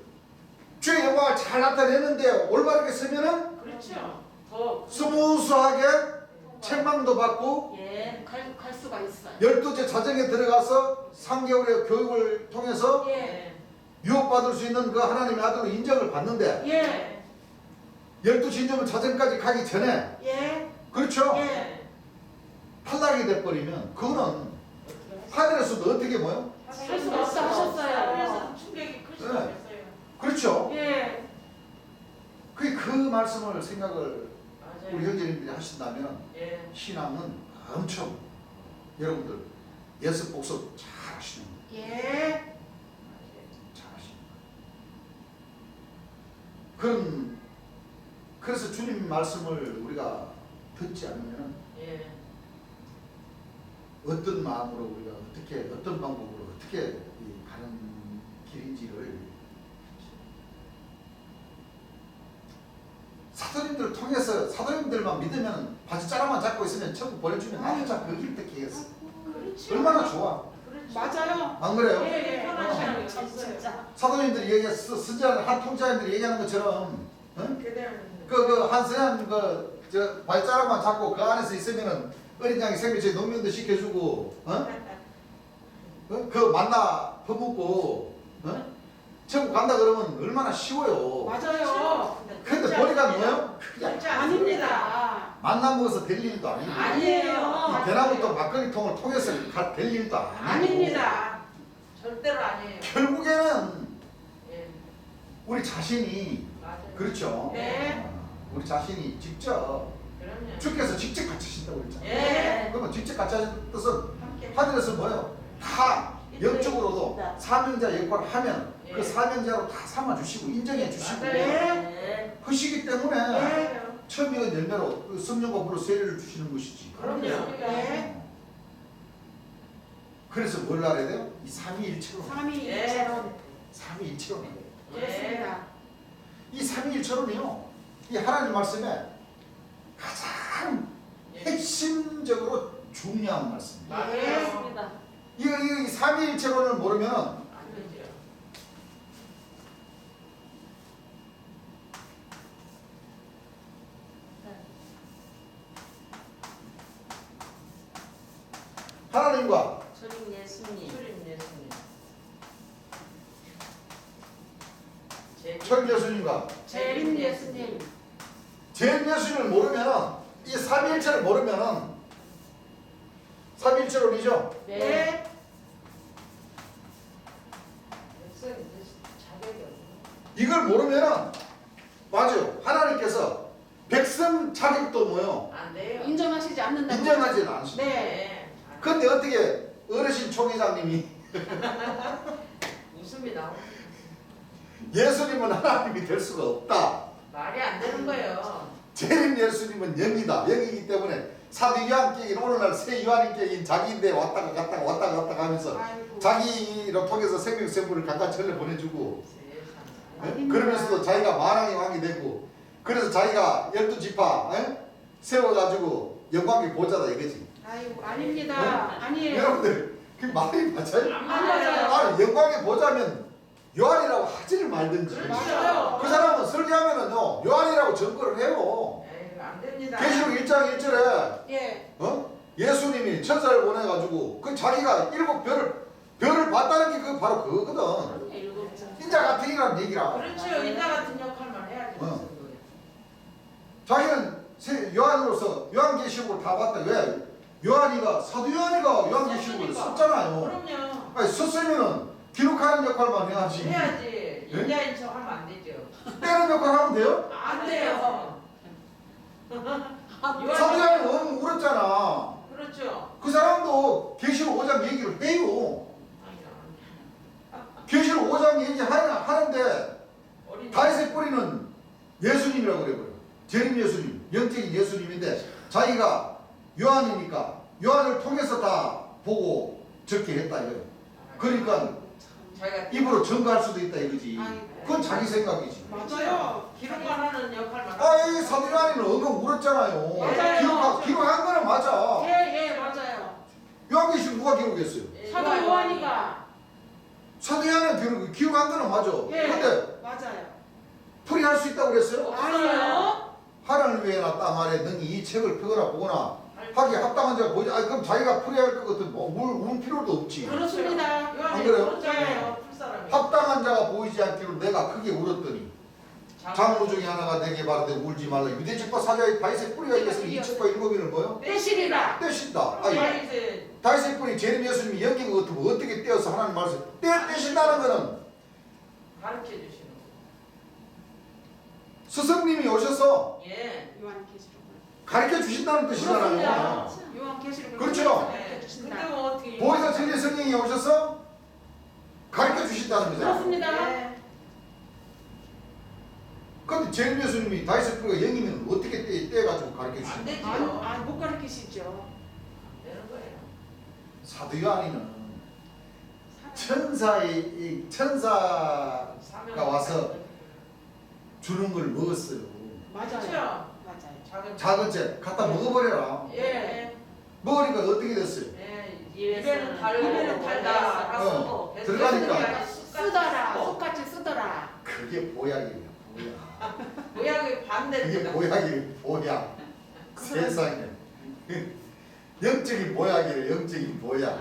주의 영광을 잘 나타내는데 올바르게 쓰면은 그렇죠. 더 스무스하게 책망도 받고 예. 갈 수가 있어요. 12째 자정에 들어가서 3개월의 교육을 통해서 예. 유업받을 수 있는 그 하나님의 아들로 인정을 받는데 예. 12신점 자정까지 가기 전에 예. 그렇죠? 예. 탈락이 돼버리면 그거는 하늘에서도 어떻게 뭐요? 할 수가 없어 하셨어요. 하늘에서도 충격이 클 수가 네. 없어요. 그렇죠? 예. 그 말씀을 생각을 맞아요. 우리 형제님들이 하신다면 예. 신앙은 엄청 여러분들 예습 복습 잘 하시는 거예요. 예. 잘 하시는 거예요. 그래서 주님 말씀을 우리가 듣지 않으면 예. 어떤 마음으로 우리가 어떻게 어떤 방법으로 어떻게 이 가는 길인지를 사도님들을 통해서 사도님들만 믿으면 바지 자락만 잡고 있으면 천국 보내주면 나도 자그 어떻게 했어? 그렇죠. 얼마나 좋아? 그렇죠. 맞아요. 안 그래요? 예. 예. 편한 시간이 참 있어요. 진짜. 사도님들이 얘기했어. 선지자들 한 통자님들이 얘기하는 것처럼 그대로 그 한서양 저 발자락만 잡고 그 안에서 있으면은 어린 양이 생명체 농면도 시켜주고 그 만나 퍼먹고 천국 간다 그러면 얼마나 쉬워요. 맞아요. 근데 보니까 뭐예요? 그게 아닙니다. 만나 먹어서 될 일도 아니고 아니에요. 이 대나무통 막걸리통을 통해서 될 일도 아니고 아닙니다. 절대로 아니에요. 결국에는 예. 우리 자신이 맞아요. 그렇죠. 네. 우리 자신이 직접 그럼요. 주께서 직접 가르치신다고 그랬잖아요. 예. 그러면 직접 가르치신 뜻은 함께. 하늘에서 뭐예요? 다 영적으로도 사명자 역할을 하면 예. 그 사명자로 다 삼아주시고 인정해 주시고 맞아요. 예. 하시기 때문에 예. 처음 익은 열매로 그 성령과 불로 세례를 주시는 것이지. 그럼요. 예. 그래서 뭘 알아야 돼요? 이 삼위일체로. 삼위일체론. 삼위일체로. 그렇습니다. 이 삼위일체론이요. 이 하나님 말씀에 가장 예. 핵심적으로 중요한 말씀입니다. 맞아요. 맞습니다. 이 삼위일체론을 모르면 안 되죠. 하나님과 주님 예수님. 주님 예수님. 초림 예수님과 재림 예수님. 재림 예수님을 모르면은 이 삼위일체를 모르면은 삼위일체론이죠. 네. 백성이 자격이 없네. 이걸 모르면은 맞아요. 하나님께서 백성 자격도 뭐요 안 돼요. 인정하시지 않는다. 인정하지는 않습니다. 네. 근데 어떻게 어르신 총회장님이 웃음이 나오. 예수님은 하나님이 될 수가 없다. 말이 안 되는 거예요. 재림 예수님은 영이다. 영이기 때문에 사도 요한께인 오늘날 새 요한께인 자기인데 왔다가 갔다가 하면서 아이고. 자기로 통해서 생명샘물을 각각 전려 보내주고 세상에. 예? 그러면서도 자기가 만왕의 왕이 되고 그래서 자기가 12지파 세워가지고 영광의 보좌다 이거지. 아이고 아닙니다. 아니에요. 여러분들 그 말이 맞아요? 안 맞아요. 아니 영광의 보좌면 요한이라고 하지를 말든지 맞아요. 그 사람은 설교하면은요 요한이라고 증거를 해요. 에이, 안 됩니다. 계시록 1장 1절에 예. 예수님이 천사를 보내가지고 그 자기가 7별을 봤다는 게 그 바로 그거거든. 일곱 장. 인자 같으니라는 얘기라. 그렇죠. 인자 같은 역할만 해야지. 어. 무슨 거예요. 자기는 요한으로서 요한계시록을 다 봤다. 왜? 요한이가 사도 요한이가 요한계시록을 썼으니까. 썼잖아요. 그럼요. 아니 썼으면은 기록하는 역할만 해야지. 해야지. 인자인 척 하면 안 되죠. 떼는 역할 하면 돼요? 안 돼요. 사도 요한이 너무 울었잖아. 그렇죠. 그 사람도 계시록 5장 얘기를 해요. 계시록 5장 얘기하는데 어린 다윗의 뿌리는 예수님이라고 그래버려. 재림 예수님, 영적인 예수님인데 자기가 요한이니까 요한을 통해서 다 보고 적게 했다 이거예요. 그러니까 자기가 입으로 증거할 수도 있다 이거지. 아이고. 그건 자기 생각이지. 맞아요. 기록만 하는 역할만. 아이 사도 요한이는 엉엉 울었잖아요. 맞아요. 기록한 거는 맞아. 예, 맞아요. 요한계시록 누가 기록했어요? 사도 요한이가. 사도 요한은 기록한 거는 맞아. 예. 근데 맞아요. 풀이할 수 있다고 그랬어요? 아니요. 하늘 위에나 땅 아래 능히 이 책을 펴거나 보거나 하기에 합당한 자가 보이지. 아니 그럼 자기가 풀이할 것 같은 울 필요도 없지. 그렇습니다. 안 그래요? 그렇잖아요. 풀사람이. 합당한 자가 보이지 않기로 내가 크게 울었더니 장로 중에 하나가 내게 말하되 울지 말라. 유대집과 사자의 다윗의 뿌리가 있겠으니 이 책과 일곱인을 뭐요? 떼시리라. 떼신다. 아니 이제 다윗의 뿌리 재림 예수님이 연기가 같으면 어떻게 떼어서 하나님 말씀 떼신다는 거는 가르쳐 주시는 거. 스승님이 오셔서 예. 요한 계시록을. 가르쳐 주신다는 뜻이잖아요. 그렇습니다. 요한 계시록을 그렇죠. 네. 주신다. 근데 뭐 어떻게 보혜사 진리 성령이 오셔서 가르쳐 주신다는 거잖아요. 그렇습니다. 예. 근데 재림 예수님이 다윗의 뿌리가 영이면 어떻게 떼가지고 가르쳐 안 주신다? 되죠. 못 가르치시죠. 안 되는 거예요. 사도 요한이는 천사가 와서 주는 걸 먹었어요. 맞아요. 그렇죠. 맞아요. 작은 책 갖다 먹어버려라. 예. 먹으니까 어떻게 됐어요? 예. 입에는 달고 입에는 달다. 어, 들어가니까. 쓰더라. 속같이 쓰더라. 그게 보약이에요. 보약. 모양이 그게 반대입니다. 보약이에요. 보약. 세상에. 영적인 보약이에요. 영적인 보약.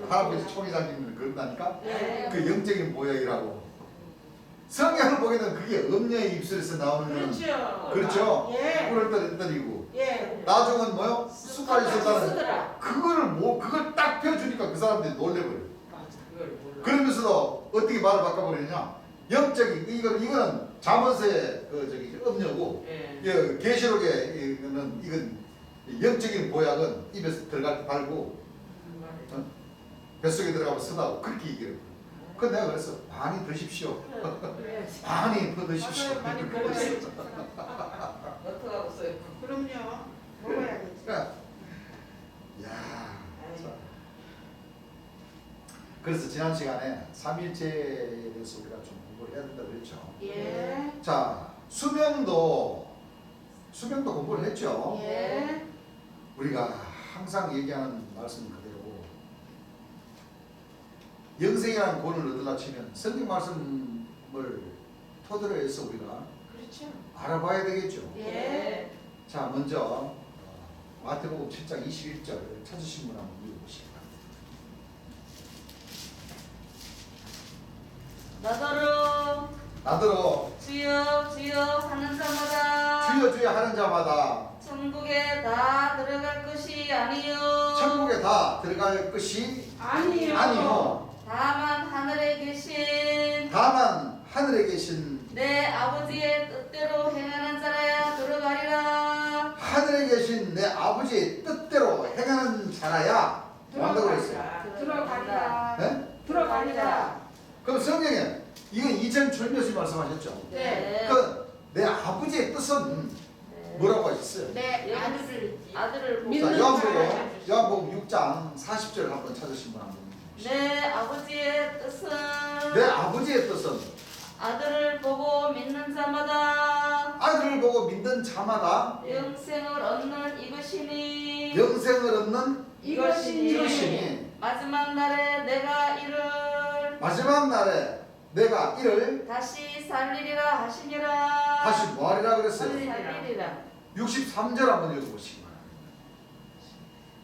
할아버지 총회장님은 그런다니까. 예. 그 영적인 보약이라고. 성경을 보게 되면 그게 음녀의 입술에서 나오는 그렇죠. 그렇죠. 예. 꿀을 떨어뜨리고 예. 나중은 뭐요? 쑥까지 썼다는 쓰더라. 그걸 딱 펴주니까 그 사람들이 놀래버려. 그걸 몰라. 그러면서도 어떻게 말을 바꿔버리냐? 영적인 이거는 잠언서의 음녀고 예. 계시록의 이건 영적인 보약은 입에서 들어갈 때 달고 뱃속에 들어가면 쓰다고 그렇게 얘기해요. 그 내가 그랬어. 많이 드십시오. 예. 많이 퍼드십시오. 맞아요. 많이 먹어야지. 어떡하고 써요? 그럼요. 먹어야겠지. 그러니까, 야. 그래서 지난 시간에 삼일체에 대해서 우리가 좀 공부를 해야 된다고 그랬죠. 예. 자, 수명도 공부를 했죠. 예. 우리가 항상 얘기하는 말씀 그대로 영생이라는 본을 얻으려 치면 성경 말씀을 토대로 해서 우리가 그렇죠. 알아봐야 되겠죠. 예. 자, 먼저 마태복음 7장 21절 찾으신 분 한번 읽어보시기 바랍니다. 나더러 나더러 주여 주여 하는 자마다 주여 주여 하는 자마다 천국에 다 들어갈 것이 아니요 천국에 다 들어갈 것이 아니요. 아니요 다만 하늘에 계신 다만 하늘에 계신 내 아버지의 뜻대로 행하는 자라야 들어가리라. 하늘에 계신 내 아버지의 뜻대로 행하는 자라야 뭐한다고 그랬어요? 들어가리라. 네? 들어가리라. 그럼 성경에 이건 이전 철묘시 말씀하셨죠? 네. 그 내 아버지의 뜻은 뭐라고 하셨어요? 네. 아들을 보고 믿는 자, 자라야. 요한복음 6장 40절 한번 찾으신 분 한번. 내 아버지의 뜻은 내 아버지의 뜻은 아들을 보고 믿는 자마다 아들을 보고 믿는 자마다 영생을 얻는 이것이니 영생을 얻는 이것이니 이것이니 마지막 날에 내가 이를 마지막 날에 내가 이를 다시 살리리라 하시니라. 다시 뭐하리라 그랬어요? 살리리라. 63절 한번 읽어보시기 바랍니다.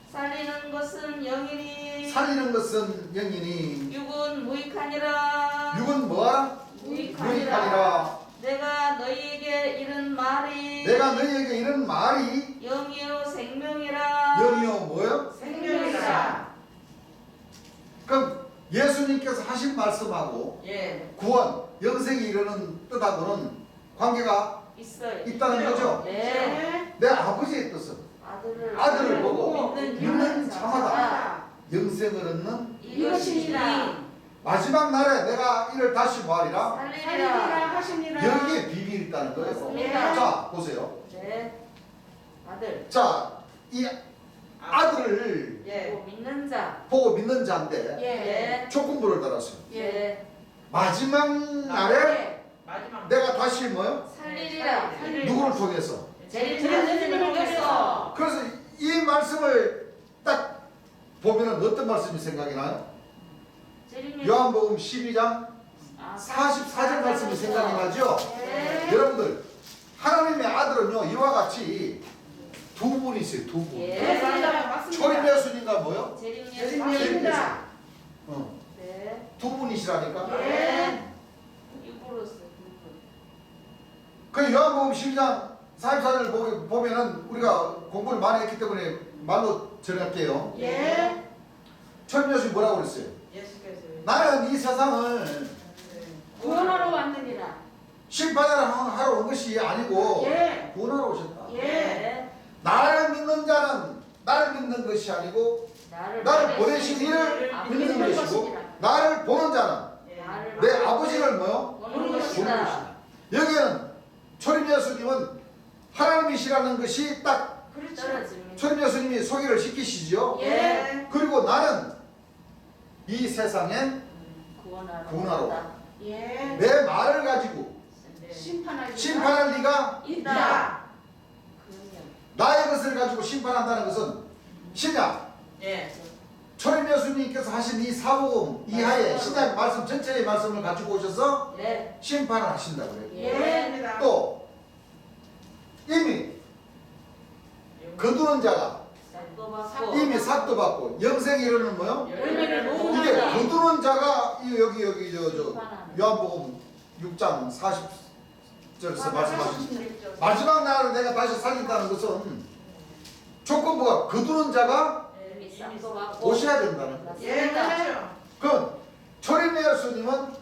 살리는 것은 영이니 살리는 것은 영이니 육은 무익하니라. 육은 뭐하라? 무익하니라. 내가 너희에게 이른 말이 내가 너희에게 이런 말이 영이요 생명이라. 영이요 뭐요? 생명이라. 그럼 예수님께서 하신 말씀하고 예. 구원, 영생이 이르는 뜻하고는 관계가 있어요. 있다는 거죠? 네. 네. 내 아버지의 뜻은 아들을 보고 믿는 자마다 영생을 얻는 이것이니라. 마지막 날에 내가 이를 다시 뭐하리라? 살리리라 살리리라. 하시니라. 여기에 비밀이 있다는 거예요. 맞습니다. 자, 보세요. 네. 아들. 자, 이 아들을 예. 또 믿는 자. 보고 믿는 자인데 예. 네. 조건부를 달았어요. 예. 마지막 날에 네. 마지막. 내가 다시 뭐요? 살리리라. 누구를 통해서? 제일제일을 통해서. 그래서 이 말씀을 딱 보면은 어떤 말씀이 생각이 나요? 요한복음 12장 44절 말씀이 생각이 나죠? 네. 여러분들 하나님의 아들은요 이와 같이 두 분이 있어요. 두 분. 예. 맞습니다. 초림 맞습니다. 예수님과 뭐요? 재림예수. 맞습니다. 네. 두 분이시라니까. 예. 육으로서. 그 요한복음 12장 44절 보면은 우리가 공부를 많이 했기 때문에 말로 전할게요. 예. 초림 예수님 뭐라고 그랬어요? 예수께서. 나는 이 세상을 구원하러 왔느니라. 심판하러 온 것이 아니고 예. 구원하러 오셨다. 예. 나를 믿는 자는 나를 믿는 것이 아니고 나를 보내신 이를 믿는 것이고 나를 보는 자는 예. 내 아버지를 뭐요? 보는 보는 것이다. 것이다. 여기에는 초림 예수님은 하나님이시라는 것이 딱 떨어집니다. 초림 예수님이 소개를 시키시죠. 예. 그리고 나는 이 세상에 구원하러 왔다. 예. 내 말을 가지고 심판할 심판할 리가 있다. 그러면 나의 것을 가지고 심판한다는 것은 신약 예. 초림 예수님께서 하신 이 사복음 이하의 신약 말씀 전체의 말씀을 가지고 오셔서 네. 심판을 하신다고 그래요. 예. 또 이미 거두는 자가 삭도 받고 이미 삭도 받고 영생에 이르는 뭐요? 열매를 모으는 이게 자다. 거두는 자가 여기 저 심판하는 요한복음 6장 40절에서 말씀하신 예. 마지막 날에 내가 다시 살린다는 것은 조건부가 거두는 자가 이미 삭도 받고 오셔야 된다는 거예요. 예. 맞습니다. 그 초림 예수님은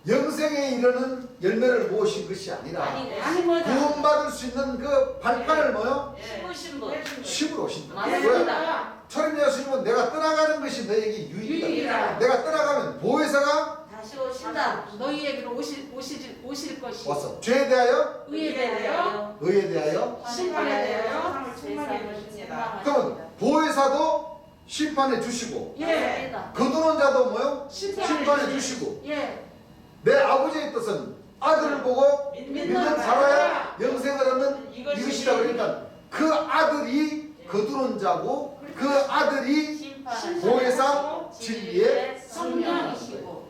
영생에 이르는 열매를 모으신 것이 아니라 아니 아니 뭐다. 구원받을 수 있는 그 발판을 뭐요? 심으신 분. 심으로 오신다. 맞습니다. 왜? 맞습니다. 초림 예수님은 내가 떠나가는 것이 너에게 유익이다. 유익이다. 내가 떠나가면 보혜사가 다시 오신다. 너희에게로 오실 것이. 왔어. 죄에 대하여, 의에 대하여 의에 대하여. 심판에 대하여 충만해 주십니다. 그러면 보혜사도 심판해 주시고 예. 거두는 자도 뭐요? 심판해 심판해 주시고 예. 내 아버지의 뜻은 아들을 보고 믿는 자라야 영생을 얻는 이것이다. 그러니까 그 아들이 거두는 자고 그 아들이 심판. 보혜사 진리의 성령이시고.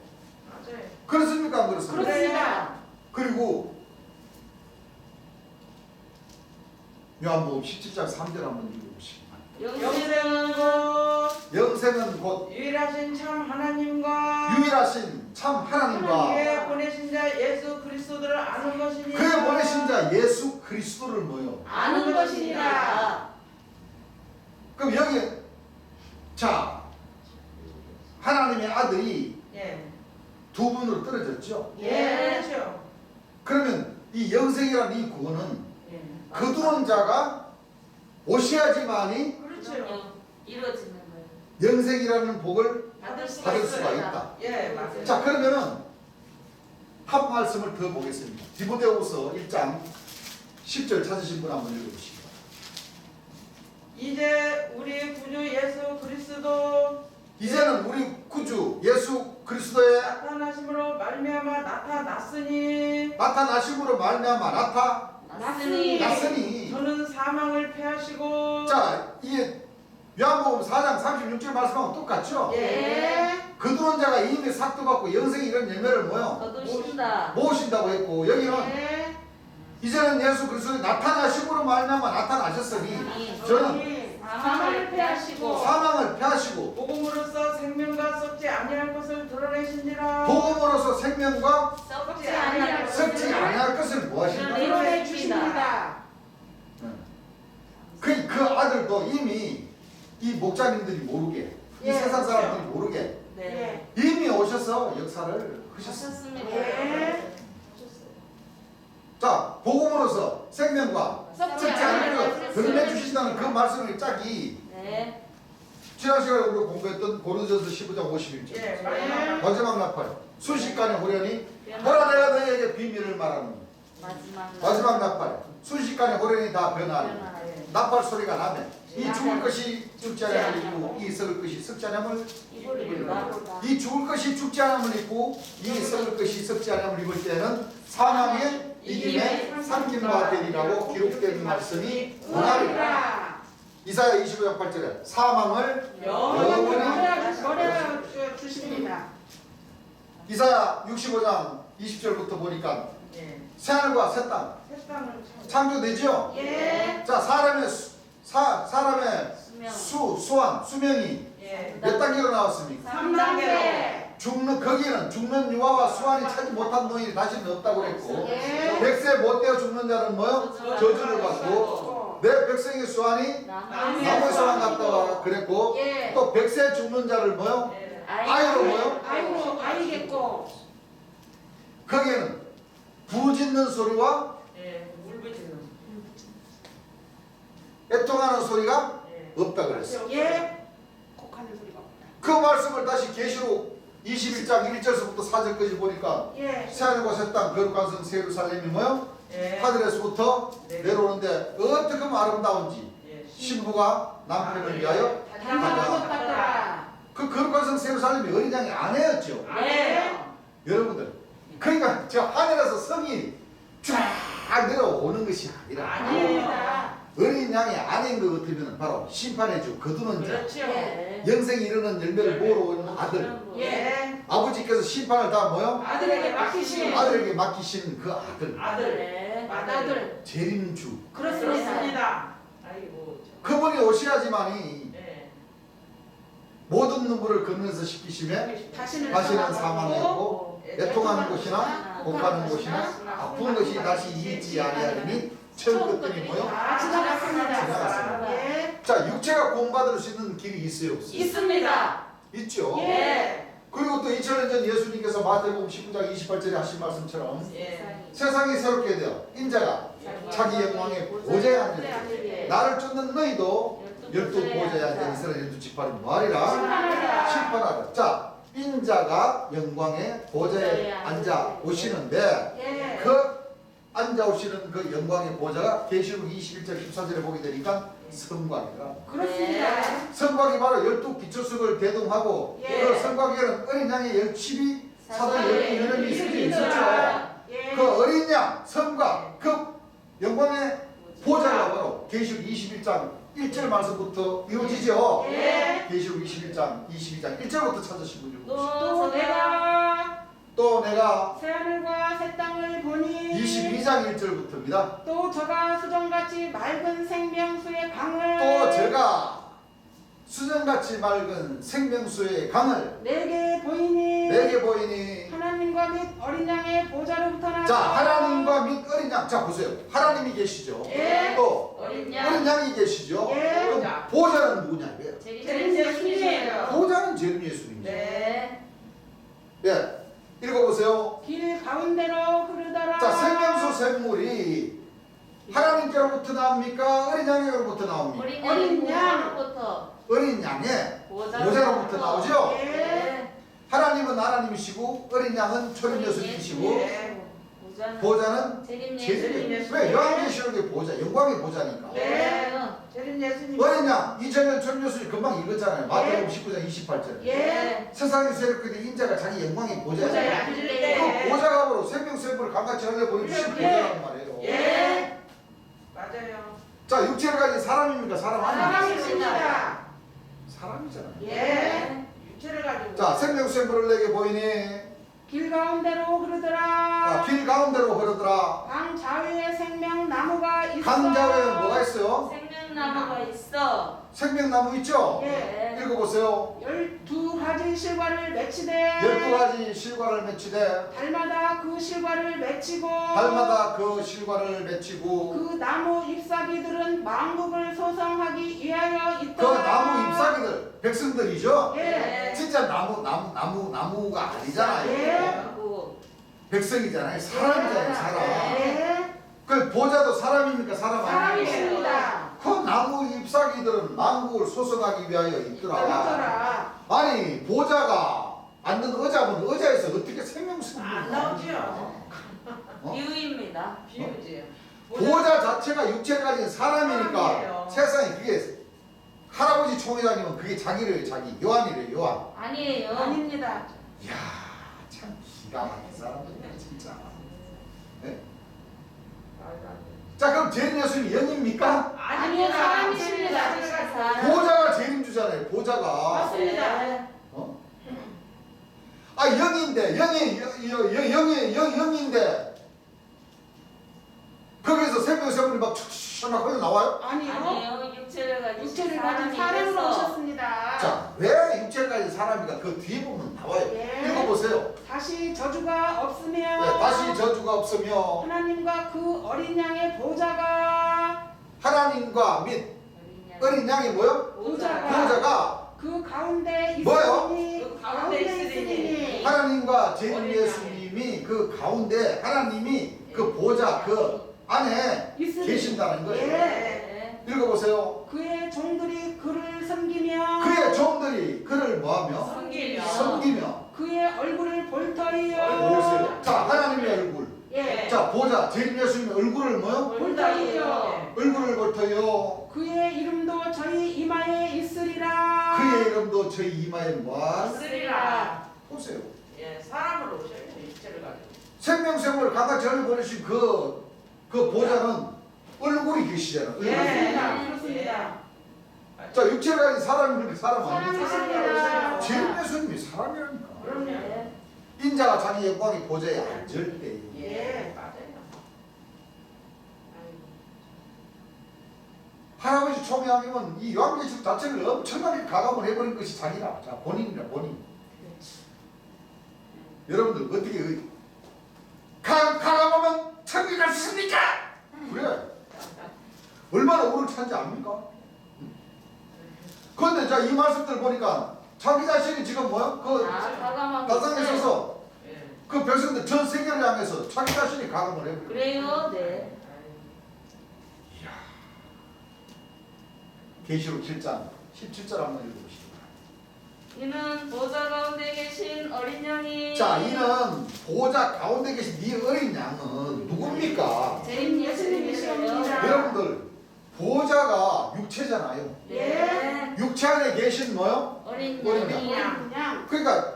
맞아요. 그렇습니까? 안 그렇습니까? 그렇습니다. 그리고 요한복음 17장 3절 한번 읽어보시기 바랍니다. 영생은 곧 영생은 곧 유일하신 참 하나님과 유일하신 참 하나님과 그의 보내신 자 예수 그리스도를 아는 것이니 그의 보내신 자 예수 그리스도를 뭐요? 아는 것이니라. 그럼 여기 자 하나님의 아들이 예. 두 분으로 떨어졌죠. 예. 그렇죠. 그러면 이 영생이라는 이 구원은 예. 거두는 자가 오셔야지만이 그렇죠. 이루어지는 거예요. 영생이라는 복을 받을 수가 받을 있어요. 수가 있다. 예, 맞아요. 자 그러면은 한 말씀을 더 보겠습니다. 디모데후서 1장 10절 찾으신 분 한번 읽어보시기 바랍니다. 이제 우리 구주 예수 그리스도 이제는 우리 구주 예수 그리스도의 나타나심으로 말미암아 나타났으니 나타나심으로 말미암아 났으니 나타났으니 저는 사망을 패하시고 자 이게 요한복음 4장 36절 말씀하고 똑같죠? 예. 거두는 자가 이미 삭도 받고 영생이 이런 열매를 뭐요? 거두신다. 모으신다고 했고 여기는 예. 이제는 예수 그리스도의 나타나심으로 말미암아 나타나셨으니 저는 사망을 패하시고 사망을 패하시고 복음으로써 생명과 썩지 아니할 것을 드러내신지라. 복음으로서 생명과 썩지 아니할 썩지 아니할 것을 뭐하신다? 드러내 주십니다. 그 아들도 이미 이 목자님들이 모르게 이 예, 세상 그렇죠. 사람들이 모르게 네. 이미 오셔서 역사를 하셨습니다. 하셨습니다. 예. 자 복음으로서 생명과 썩지 썩지 않을 않을 것을 것을 드러내 주신다는 그 말씀을 짝이 네. 지난 시간에 우리가 공부했던 고린도전서 15장 51절 예. 마지막 마지막 나팔 순식간에 호련히 보라 내가 너희에게 비밀을 말하는 마지막 나팔 순식간에 호련히 다 변하리 나팔 소리가 나면 이 죽을 것이 죽지 않음을 입고 이 썩을 것이 썩지 않음을 이 죽을 것이 죽지 않음을 입고 이 썩을 것이 썩지 않음을 입을 때는 사망의 이김에 삼김과 되리라고 기록된 말씀이 응하리라. 이사야 25장 8절에 사망을 영원히 버려 주십니다. 이사야 65장 20절부터 보니까 예. 새하늘과 새 땅 세상을 창조되죠? 예. 자 사람의 수명. 수명이 예. 몇 단계로 나왔습니까? 3단계. 거기는 죽는 유아와 수완이 차지 못한 노인이 다시는 없다고 그랬고 예. 100세 못 되어 죽는 자는 뭐요? 저주를 받고 내 백성의 수완이 나무의 수완 같다 그랬고 예. 또 100세 죽는 자를 뭐요? 예. 아이로 뭐요? 아이고 아이겠고. 거기에는 부짖는 소리와 예. 울부짖는. 애통하는 소리가 예. 없다 그랬어요. 예. 곡하는 소리가 없다. 그 말씀을 다시 계시록 21장 1절서부터 4절까지 보니까 예. 새하늘과 새 땅 거룩한 성 새 예루살렘이 뭐요? 예. 하늘에서부터 네. 내려오는데 어떻게 하면 아름다운지 예. 신부가 남편을 위하여 단장한 것 같더라. 그 거룩한 성 새 예루살렘이 어린 양의 아내였죠. 네. 여러분들 그러니까 저 하늘에서 성이 쫙 내려오는 것이 아니라 아닙니다. 어린 양의 아내인 것 같으면 바로 심판의 주 거두는 자 그렇죠. 예. 영생이 이르는 열매를 모으러 오는 아들 예. 아버지께서 심판을 다 뭐요? 아들에게 맡기신 아들에게 맡기신 그 아들 아들. 네. 아들. 재림주 그렇습니다. 그렇습니다. 아이고. 그분이 오셔야지만이 예. 모든 눈물을 걷면서 씻기심에 다시는 다시는 사망이 없고 예. 애통하는 곳이나 복하는 곳이나 아픈 것이 다시 있지 아니하니 처음 것들이 뭐요? 다 지나갔습니다. 지나갔습니다. 예. 자 육체가 구원받을 수 있는 길이 있어요 없어요? 있습니다. 있죠. 예. 그리고 또 2000년 전 예수님께서 마태복음 19장 28절에 하신 말씀처럼 예. 세상이 새롭게 되어 인자가 자기 영광의 보좌에 앉으리라. 나를 쫓는 너희도 12보좌에 앉아 이스라엘 12지파를 뭐하리라? 심판하라. 자 인자가 영광의 보좌에 앉아 오시는데 예. 그 앉아 오시는 그 영광의 보좌가 계시록 21절 14절에 보게 되니까 성곽이라. 그렇습니다. 성곽이 바로 12기초석을 대동하고 예. 그 성곽에는 어린 양의 10칩이 사도 12유년이 서져 있었죠. 예. 그 어린 양 성곽 그 영광의 보좌가 바로 계시록 21장 1절 말씀부터 이루어지죠. 예. 계시록 21장 22장 1절부터 찾으신 분이 또 내가 또 내가 새하늘과 새 땅을 보니 22 2장 1절부터입니다. 또 저가 수정같이 맑은 생명수의 강을 또 제가 수정같이 맑은 생명수의 강을 내게 보이니 내게 보이니. 하나님과 및 어린 양의 보좌로부터 나서 자, 하나님과 및 어린 양. 자, 보세요. 하나님이 계시죠. 예. 또 어린 양. 어린 양이 계시죠. 예. 그럼 보좌는 누구냐 이거예요. 재림 예수님이에요. 보좌는 재림 예수님이죠. 네. 예. 읽어보세요. 길 가운데로 흐르더라. 자, 생명수 샘물이 하나님께로부터 나옵니까? 어린 양에로부터 나옵니까? 어린 양. 보좌로부터 어린 양의 보좌로부터 보좌로부터 나오죠. 네. 하나님은 하나님이시고 어린 양은 초림 예수님이시고 예. 보좌는 보좌는 재림 재림. 예수님. 왜? 요한계시록의 보좌, 영광의 보좌니까. 네. 재림 예수님. 어린 양, 이정현 초림 예수님 금방 읽었잖아요. 마태복음 19장 28절. 예. 세상에서 이렇게 인자가 자기 영광의 보좌에 보좌예요. 앉을 그 때. 보좌갑으로 생명샘물을 강같이 흘려보내주신 예. 보좌란 말이에요. 예. 맞아요. 자, 육체를 가진 사람입니까? 사람 아닙니까? 사랑입니다. 사람이잖아요. 예. 육체를 가지고. 자, 생명샘물을 내게 보이니. 길 가운데로 흐르더라. 길 가운데로 흐르더라. 강 좌우에 생명 나무가 있어. 강자에는 뭐가 있어요? 생명나무가 있어. 생명나무 있죠? 예. 읽어보세요. 12가지 실과를 맺히되 12가지 실과를 맺히되 달마다 그 실과를 맺히고 달마다 그 실과를 맺히고 그 나무 잎사귀들은 만국을 소성하기 위하여 그 있더라. 나무 잎사귀들 백성들이죠? 예. 진짜 나무가 아니잖아요. 예. 그리고 백성이잖아요. 사람이잖아요. 사람. 예. 그 보좌도 사람입니까? 사람 아니에요? 사람이십니다. 그 나무 잎사귀들은 만국을 소성하기 위하여 있더라. 있더라. 아니 보좌가 앉는 의자면 의자에서 어떻게 생명수를 안 나오지요. 비유입니다. 비유지. 보좌 자체가 육체를 가진 사람이니까 사람이에요. 세상에 그게 할아버지 총회장님은 그게 자기를 자기 요한이래요. 요한. 아니에요. 아닙니다. 이야 참 기가 막힌 사람들이네 진짜. 네? 자 그럼 재림 예수님이 영입니까? 아니요, 사람이십니다. 보좌가 재림주잖아요. 보좌가. 맞습니다. 네. 어? 아 영인데 영인데 거기서 생명샘물이 막 흘러 나와요? 아니요. 아니에요. 육체를 가진 육체를 가진 사람으로 사람으로서 오셨습니다. 자 왜 육체를 가진 사람이니까 그 뒤에 보면 나와요. 예. 읽어보세요. 다시 저주가 없으며 네, 다시 저주가 없으며 하나님과 그 어린 양의 보좌가 하나님과 및 어린 양이 뭐요? 보좌가 보좌가 그 가운데 뭐요? 있으니 그 가운데 있으니. 하나님과 재림 어린 예수님이 그 가운데 하나님이 그 보좌 그 안에 있으니. 계신다는 거예요. 예. 네. 읽어보세요. 그의 종들이 그를 섬기며 그의 종들이 그를 뭐하며 섬기며. 섬기며 그의 얼굴을 볼 터이요. 보세요. 자 하나님의 얼굴. 예. 자 보자 재림 예수님의 얼굴을 뭐요? 볼 터이요. 얼굴을 볼터요. 그의 이름도 저희 이마에 있으리라. 그의 이름도 저희 이마에 뭐? 쓰리라. 보세요. 예, 사람으로 오셔요. 육체를 가지고. 생명샘을 강같이 흘려버리신 그 보좌는 얼굴이 계시잖아요. 얼굴이. 그렇습니다. 그렇습니다. 자 육체를 가진 사람이 그렇게 사람 아닙니까? 사람이십니다. 재림 예수님이 사람이라니까. 그럼요. 네. 인자가 자기 영광의 보좌에 앉을 때 예, 맞아요. 할아버지 총회장님은 이 요한계시록 자체를 엄청나게 가감을 해버린 것이 자기라. 자 본인이라 본인. 여러분들 어떻게 가감하면 천국 갈 수 있습니까? 그래. 얼마나 오를 찬지 압니까? 그런데 자 이 말씀들 보니까 자기 자신이 지금 뭐야? 그 가감하고 가상에 있어요. 서서 예. 그 백성들 전 세계를 향해서 자기 자신이 가감을 해버려. 그래요. 네. 계시록 7장 17절 한번 읽어보시죠. 이는 보좌 가운데 계신 어린 양이 자, 이는 보좌 가운데 계신 이 어린 양은 누굽니까? 재림 예수님이시여. 여러분들 보좌가 육체잖아요. 네. 육체 안에 계신 뭐요? 어린 어린 양이 그냥 그러니까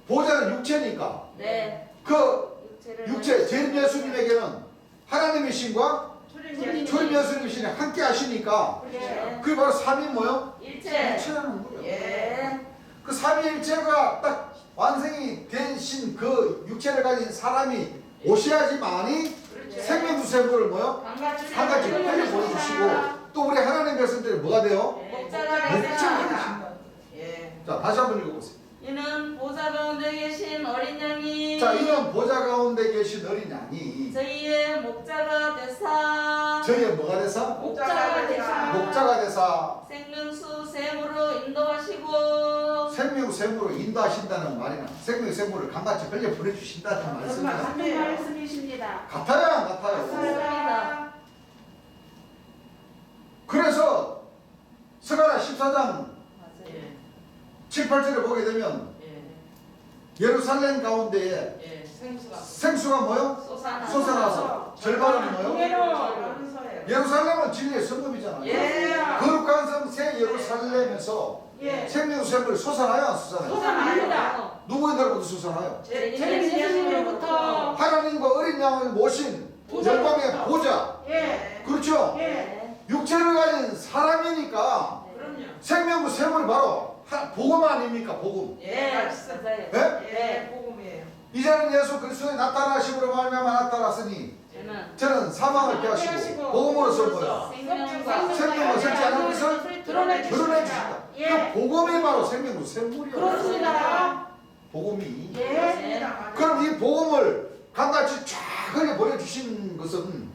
보좌는 육체니까 네. 그 육체를 육체 재림 예수님에게는 하나님의 신과 초림 초림 예수님의 신이 함께 하시니까 네. 그게 바로 삼위 뭐요? 일체. 일체라는 거예요. 네. 그 삼위일체가 딱 완성이 되신 그 육체를 가진 사람이 오셔야지만이 그렇죠. 생명수 생명수세물을 뭐요? 한 가지 한 가지 빨리 보여주시고 또 우리 하나님 백성들이 뭐가 돼요? 목자가 되시다. 예. 자 다시 한번 읽어보세요. 이는 보좌 가운데 계신 어린 양이 자 이는 보좌 가운데 계신 어린 양이 저희의 목자가 되사 저희의 뭐가 돼서? 목자가 되사 목자가 돼서 생명수 샘으로 인도하시고 생명샘으로 인도하신다는 말이나 생명샘으를 강같이 흘려 보내주신다는 말씀이나 같은 말씀이십니다. 같아요 안 같아요? 맞습니다. 그래서 스가랴 14장 맞아요. 예. 7, 8절에 보게 되면 예. 예루살렘 가운데에 예. 생수가 생수가 뭐요? 솟아나 솟아나서 절반은 뭐요? 예로. 예루살렘은 진리의 성읍이잖아요. 예. 거룩한 성 새 예루살렘에서 예. 생명샘을 솟아나요 안 솟아나요? 솟아납니다. 누구에게로부터 솟아나요? 저희 예수님으로부터 하나님과 어린 양을 모신 영광의 보좌. 예. 그렇죠? 예. 네. 육체를 가진 사람이니까 그럼요. 생명과 샘을 바로 복음 아닙니까? 복음. 예. 맛있어. 맞아요. 예? 예. 복음이에요. 이제는 예수 그리스도의 나타나심으로 말미암아 나타났으니 저는 사망을 피하시고 복음으로서 뭐야? 생명과 생명과 설지 않은 것을 드러내 드러내 주십니다. 주신다. 예. 그 복음이 바로 생명과 샘물이에요. 그렇습니다. 복음이. 예. 그럼 이 복음을 강같이 쫙 흘려 보내주신 것은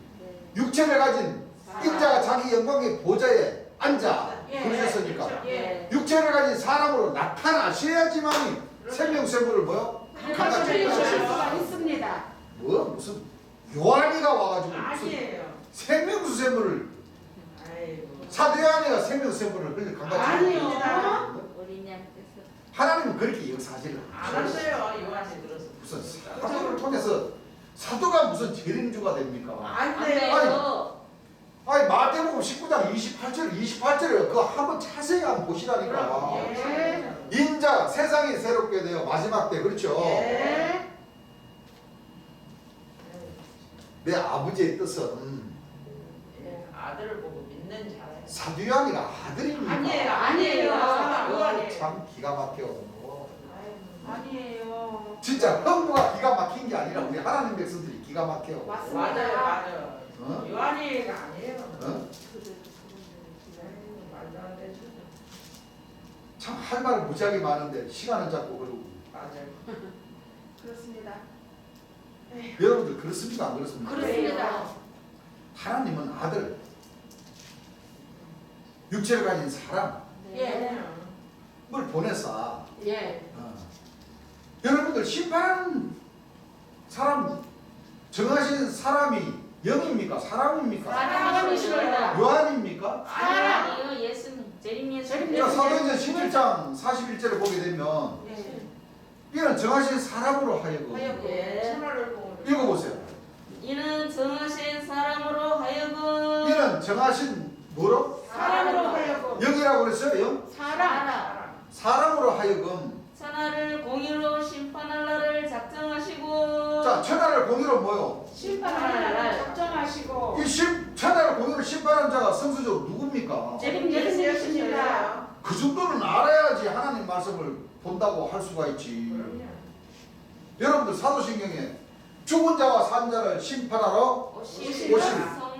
육체를 가진 인자가 자기 영광의 보좌에 앉아 예. 그러셨으니까 예. 육체를 가진 사람으로 나타나셔야지만이 생명샘물을 뭐요? 강같이 주실 수가 있습니다. 뭐 무슨 요한이가 와가지고 무슨 아니에요. 생명수샘물을 아이고. 사도 요한이가 생명샘물을 흘려 강같이 아니요. 어린 양께서 하나님은 그렇게 역사하지를 알았어요. 요한이 들었어. 무슨 사도를 통해서 사도가 무슨 재림주가 됩니까? 안 안 돼요. 돼요. 아니 마태복음 19장 28절에 그거 한번 자세히 한번 보시라니까. 예. 인자 세상이 새롭게 되어 마지막 때 그렇죠. 예. 내 아버지의 뜻은 예. 아들을 보고 믿는 자예요. 사도 요한이가 아들입니까? 아니에요. 아니에요. 요한이에요. 참 기가 막혀. 아니에요. 진짜 형부가 기가 막힌 게 아니라 우리 하나님 백성들이 기가 막혀. 맞습니다. 맞아요. 맞아요. 어? 요한이가 아니에요. 어? 아이고, 말도 안 되죠. 참 할 말은 무지하게 많은데 시간은 자꾸 그러고. 맞아요. 그렇습니다. 여러분들 그렇습니까? 안 그렇습니까? 그렇습니다. 하나님은 아들, 육체를 가진 사람을 예. 보내서 예. 여러분들 심판하는 사람 정하신 사람이 영입니까? 사람입니까? 사람이십니다. 요한입니까? 아니요. 예수님 재림 예수님. 자, 사도행전 11장 41절을 보게 되면 예. 이는 정하신 사람으로 하여금 예. 천하를 보고. 읽어보세요. 이는 정하신 사람으로 하여금 이는 정하신 뭐로? 사람으로 하여금 영이라고 그랬어요? 영? 사람 사람으로 하여금 천하를 공의로 심판할 날을 작정하시고 자 천하를 공의로 뭐요? 심판하는 날을 작정하시고 천하를 공의로 심판한 자가 성수적으로 누굽니까? 재림 예수님이십니다. 그 정도는 알아야지 하나님 말씀을 본다고 할 수가 있지. 그럼요. 여러분들 사도신경에 죽은 자와 산 자를 심판하러 오신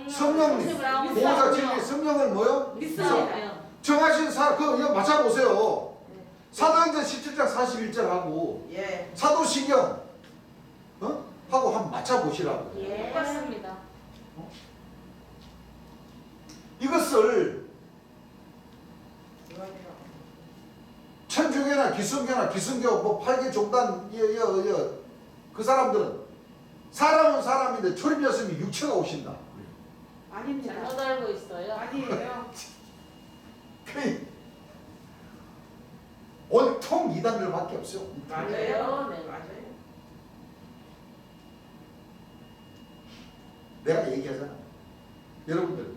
성령님, 보호자 진리 성령을 뭐요? 믿습니다. 정하신 이거 맞춰보세요. 사도행전 17장 41절하고 예. 사도신경 하고 한번 맞춰보시라고. 예. 똑같습니다. 이것을 요한이가. 천주교나 기성교나 기성교 뭐 8개 종단 그 사람들은 사람은 사람인데 초림이었으면 육체가 오신다. 아닙니다. 잘못 알고 있어요. 아니에요. 온통 이단들밖에 없어요. 맞아요. 네. 맞아요. 내가 얘기하잖아. 여러분들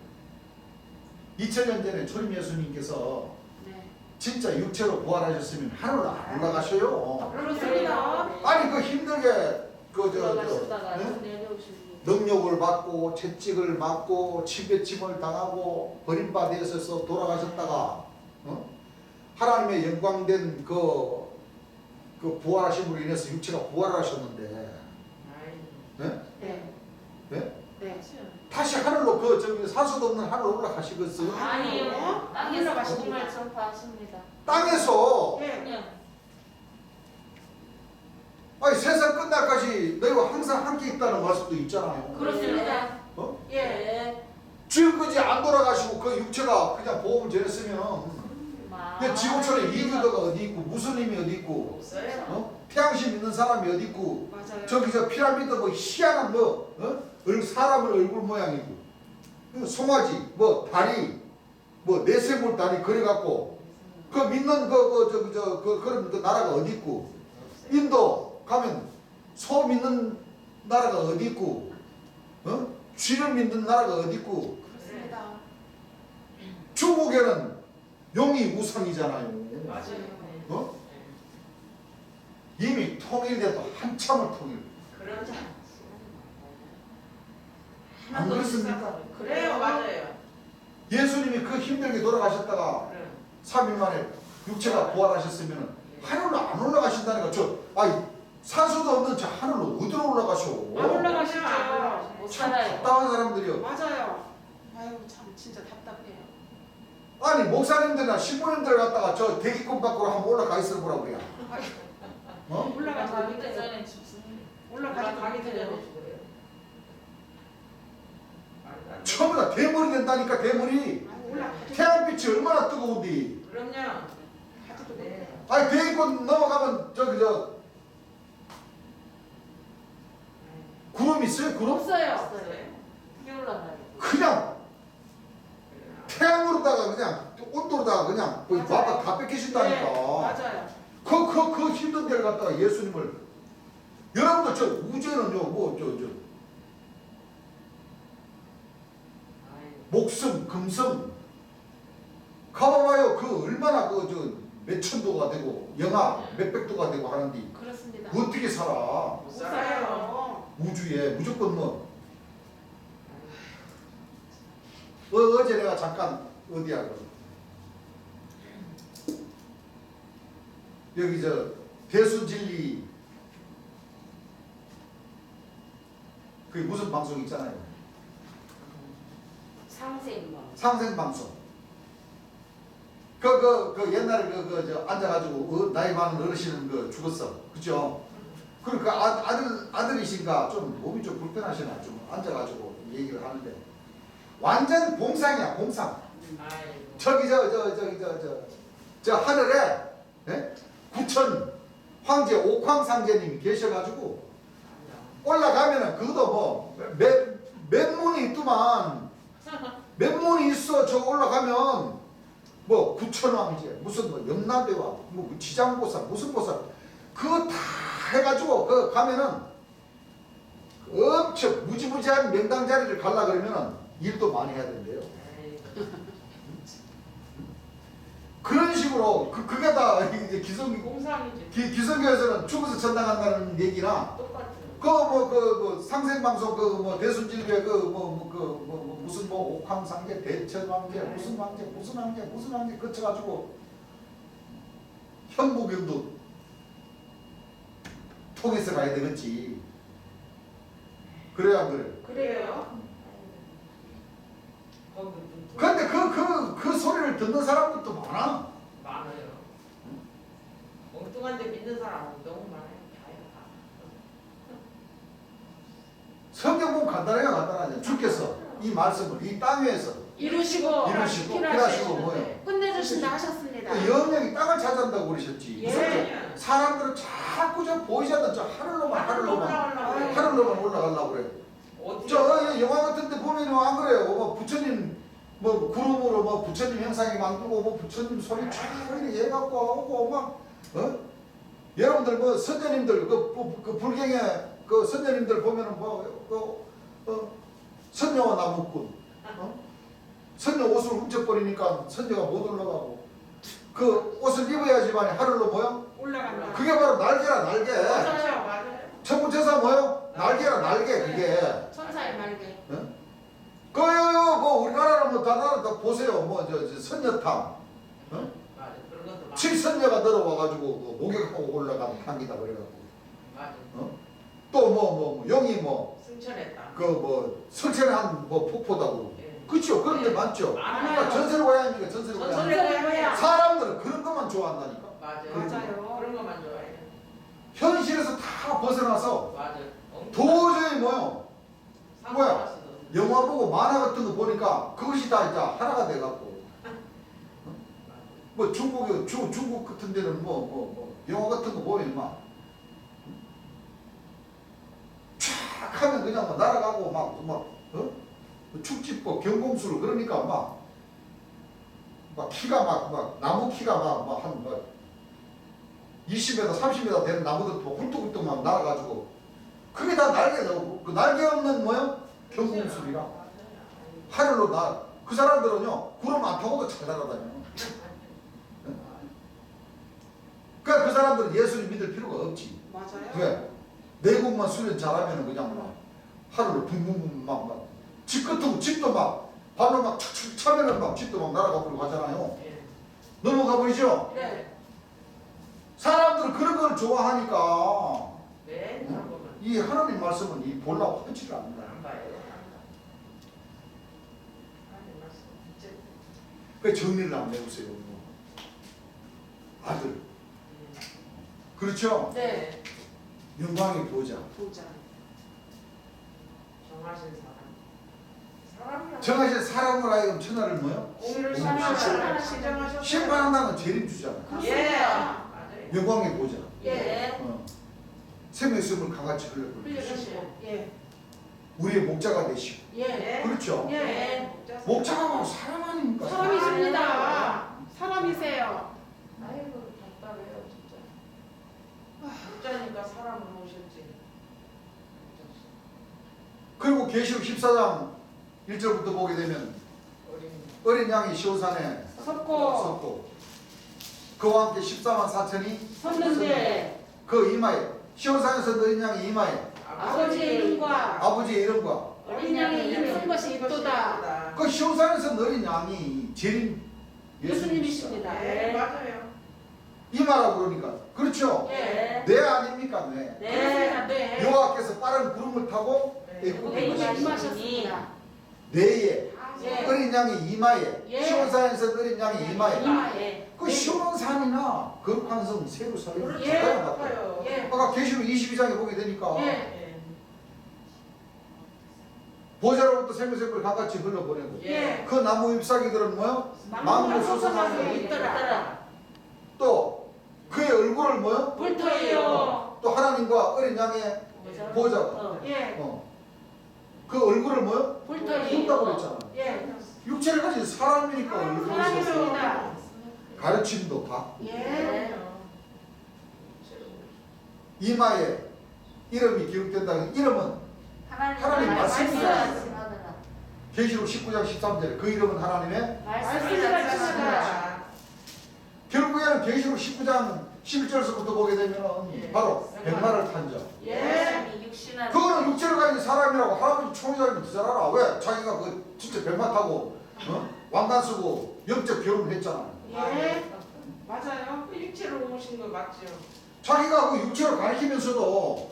2000년 전에 초림 예수님께서 네. 진짜 육체로 부활하셨으면 하늘로 안 올라가셔요. 그렇습니다. 아니 그 힘들게 올라가시다가 응? 내려오시기. 능욕을 받고 채찍을 맞고 침배침을 당하고 버림받아서 돌아가셨다가 하나님의 영광된 그 부활하심으로 인해서 육체가 부활하셨는데 아이고. 네? 네. 네? 네. 다시 하늘로 그 저기 산소도 없는 하늘로 올라가시겠어요? 아니요. 땅에서 올라가십니다. 복음을 전파하십니다. 땅에서 예. 그냥 아니 세상 끝날까지 너희와 항상 함께 있다는 말씀도 있잖아요. 그렇습니다. 어? 예. 예. 지금까지 안 돌아가시고 그 육체가 그냥 보험을 전했으면 그 지구촌에 이교도가 어디 있고 무슬림이 어디 있고 없어요. 어? 태양신 믿는 사람이 어디 있고 맞아요. 저기 저 피라미드 뭐 희한한 뭐 사람의 얼굴 모양이고 송아지 뭐 다리 뭐 내세물 다리 그래갖고 그 믿는 그런 그 나라가 어디 있고 인도 가면 소 믿는 나라가 어디 있고 쥐를 믿는 나라가 어디 있고 그렇습니다. 중국에는 용이 우상이잖아요. 맞아요. 어? 이미 통일돼도 한참을 통일. 그러지 안 그렇습니까? 그래요, 맞아요. 예수님이 그 힘들게 돌아가셨다가 그래. 3일 만에 육체가 부활하셨으면 하늘로 안 올라가신다니까. 산소도 없는 저 하늘로 어디로 올라가셔? 안 올라가시죠. 못 참 살아요. 답답한 사람들이요. 맞아요. 아유 참 진짜 답답해요. 아니 목사님들이나 신부님들 갖다가 저 대기권 밖으로 한번 올라가 있어 보라 그래요. 어? 올라가지 가기 못해요. 전에 죽습니다. 올라가지 가기 전에 못해요. 죽어요. 말도 안 돼. 처음에 다 대머리 된다니까 대머리. 아유, 올라가지 태양빛이 얼마나 뜨거운데. 그럼요. 가지도 못해요. 네. 아니 대기권 넘어가면 저 구름 있어요? 구름? 없어요. 없어요. 크게 올라가요. 그냥 태양으로다가 그냥 온도로다가 그냥 거의 맞아요. 바닥 다 뺏기신다니까. 네, 맞아요. 그 힘든 데를 갖다가 예수님을 여러분들 저 우주에는요 목숨 금성 가봐봐요. 그 얼마나 몇천 도가 되고 영하 몇백 도가 되고 하는데 그렇습니다. 어떻게 살아? 못 못 살아요. 살아요. 우주에 무조건 뭐 어제 내가 잠깐 어디야 여기 저 대수진리 그 무슨 방송 있잖아요. 상생방. 상생방송. 그 옛날에 저 앉아가지고 나이 많은 어르신은 죽었어. 그죠? 그러니까 아들이신가 좀 몸이 좀 불편하시나 좀 앉아가지고 얘기를 하는데 완전 봉상이야 봉상. 아이고. 저기 저 하늘에 구천 황제 옥황상제님이 계셔가지고 올라가면은 그것도 뭐 몇 문이 있더만 몇 문이 있어. 저 올라가면 뭐 구천왕제 무슨 뭐 영남대왕 뭐 지장보살 무슨 보살 그거 다 해가지고 그 가면은 엄청 무지무지한 명당 자리를 갈라 그러면은 일도 많이 해야 된대요. 아이고. 그런 식으로 그게 다 이제 공상이지. 기성교에서는 죽어서 전당한다는 얘기나 똑같은. 그 상생방송 뭐 대순질교회 무슨 뭐 옥황상제 대천왕제 무슨 왕제 거쳐가지고 현무경도 통해서 가야 되겠지. 그래야 안 그래? 그래요. 거기 좀 근데 그 소리를 듣는 사람들도 많아. 많아요. 엉뚱한데 믿는 사람 너무 많아요. 다요. 성경 보면 간단하죠. 주께서 이 말씀을 이 땅 위에서 이루시고 필요하시고 뭐요? 끝내주신다 하셨습니다. 그 영령이 땅을 차지한다고 그러셨지. 예. 무슨 사람들은 자꾸 저 보이지 않는 저 하늘로만 올라가려고 그래. 저 영화 같은 데 보면 안 그래요. 뭐 부처님 뭐 구름으로 뭐 부처님 형상이 만들고 뭐 부처님 소리 쫙 이렇게 해갖고 오고 막 여러분들 뭐 선녀님들 그 불경에 그 선녀님들 보면은 선녀와 나무꾼 선녀 옷을 훔쳐버리니까 선녀가 못 올라가고 그 옷을 입어야지만 하늘로 뭐요? 올라간다. 그게 바로 날개라 날개. 맞아요. 천문천사 뭐요? 날개라 날개 그게. 천사의 날개. 뭐 우리나라는 뭐 다른 다 보세요. 뭐 저 선녀탑. 맞아. 그런 것도 많아. 7선녀가 들어와가지고 목욕하고 올라가는 향기다 그래갖고. 맞아. 또 뭐 영이 뭐 승천했다. 그 뭐 설치한 뭐 폭포다고. 예. 그렇죠. 그런 데 많죠. 그러니까 전설 고향이니까 전설 고향. 전설의 고향. 사람들은 그런 것만 좋아한다니까. 맞아요. 맞아요. 그런 것만 좋아해. 현실에서 다 벗어나서 맞아. 도저히 뭐요? 뭐야? 상관없어. 영화 보고 만화 같은 거 보니까 그것이 다 이제 하나가 돼갖고 뭐 중국 같은 데는 뭐 영화 같은 거 보면 막 촥 하면 그냥 막 날아가고 축지법 경공술 그러니까 막 키가 막 나무 키가 한 20m 30m 되는 나무들 훌떡훌떡 막 날아가지고 그게 다 날개라고. 그 날개 없는 뭐요? 경공술이라. 하늘로 그 사람들은요 구름 안 타고도 잘 날아다녀. 그러니까 그 사람들은 예수를 믿을 필요가 없지. 맞아요. 왜? 내국만 수련 잘하면 그냥 막 하늘로 붕붕붕 막 집도 막 발로 막 착착 차면은 막 집도 막 날아가 버리고 하잖아요. 예. 넘어가 버리죠. 네. 사람들은 그런 걸 좋아하니까 네. 그런 거만. 이 하나님 말씀은 이 보려고 하지를 않는다. 안 봐요. 안 봐. 하나님 말씀 진짜. 그 정리를 한번 해보세요. 아들. 예. 그렇죠? 네. 영광의 보좌. 보자. 정하신 사람. 사람이야. 정하신 사람으로 하여금 천하를 뭐요? 공의를 심판하시고 시정하셨어요. 심판한다는 재림주잖아. 예. 그렇습니다. 맞아요. 영광의 보좌. 예. 생명수을 강같이 흘려버리시고 흘려주시고. 예. 우리의 목자가 되시고 예. 그렇죠? 예. 목자가 바로 사람 아닙니까? 사람이십니다. 사람이세요. 아이고 답답해요 진짜. 목자니까 사람으로 오셨지. 그리고 계시록 14장 1절부터 보게 되면 어린. 어린 양이 시온산에 섰고 그와 함께 14만 4천이 섰는데 그 이마에 시온산에서 어린 양이 이마에 아버지의 이름과 아버지의 이름과 어린 양의 이름을 쓴 것이 있도다. 그 시온산에서 어린 양이 재림 예수님이십니다. 네 맞아요. 이마라고 그러니까 그렇죠? 예. 뇌 아닙니까 뇌? 그렇습니다. 네. 여호와께서 빠른 구름을 타고 네. 애굽에 애굽에 임하셨습니다. 뇌에 예. 어린 양이 이마에 예. 시온산에서 어린 양이 이마에 이마에. 그 시온산이나 거룩한 성 세루살렘 예. 가까이 갔다. 아파요. 예. 아까 계시록 22장에 보게 되니까 예. 예. 보좌로부터 생명샘을 강같이 흘러보내고 예. 그 나무 잎사귀들은 뭐요? 망고를 망고 솟아나고 솟아나고 있더라. 또 그의 얼굴을 뭐요? 불터이요. 또 하나님과 어린 양의 보좌가 예. 그 얼굴을 뭐요? 불터이. 흰다고 그랬잖아. 예. 육체를 가진 사람이니까 얼굴이 있었어. 사람이십니다. 가르침도 받고 예. 이마에 이름이 기록된다는 이름은 하나님 말씀이다. 계시록 19장 13절 그 이름은 하나님의 말씀을 가르치시다. 결국에는 계시록 19장 11절에서부터 보게 되면은 예. 바로 백마를 탄 자. 예. 육신한 그거는 육체를 가진 사람이라고 할아버지 총회장님 더 잘 알아. 왜? 자기가 그 진짜 백마 타고 왕관 쓰고 영적 결혼을 했잖아. 예. 맞아요. 그 육체로 오신 거 맞죠? 자기가 그 육체를 가리키면서도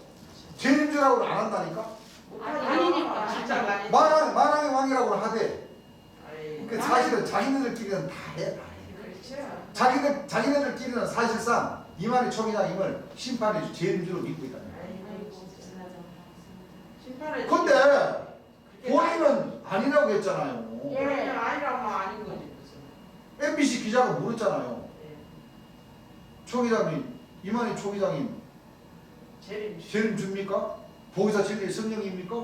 재림주라고는 안 한다니까. 아니니까. 진짜 많이. 만왕의 왕이라고 하대. 아이. 그 사실은 자기네들끼리는 다 해. 그렇죠. 자기네들끼리는 사실상 이만희 총회장님을 심판해 주 재림주로 믿고 있다. 심판에. 근데 본인은 아니라고 했잖아요. 예. 그냥 아니라면 아닌 거지 무슨. MBC 기자가 물었잖아요. 예. 총회장님, 이만희 총회장님 재림. 재림주입니까? 보혜사 진리의 성령입니까?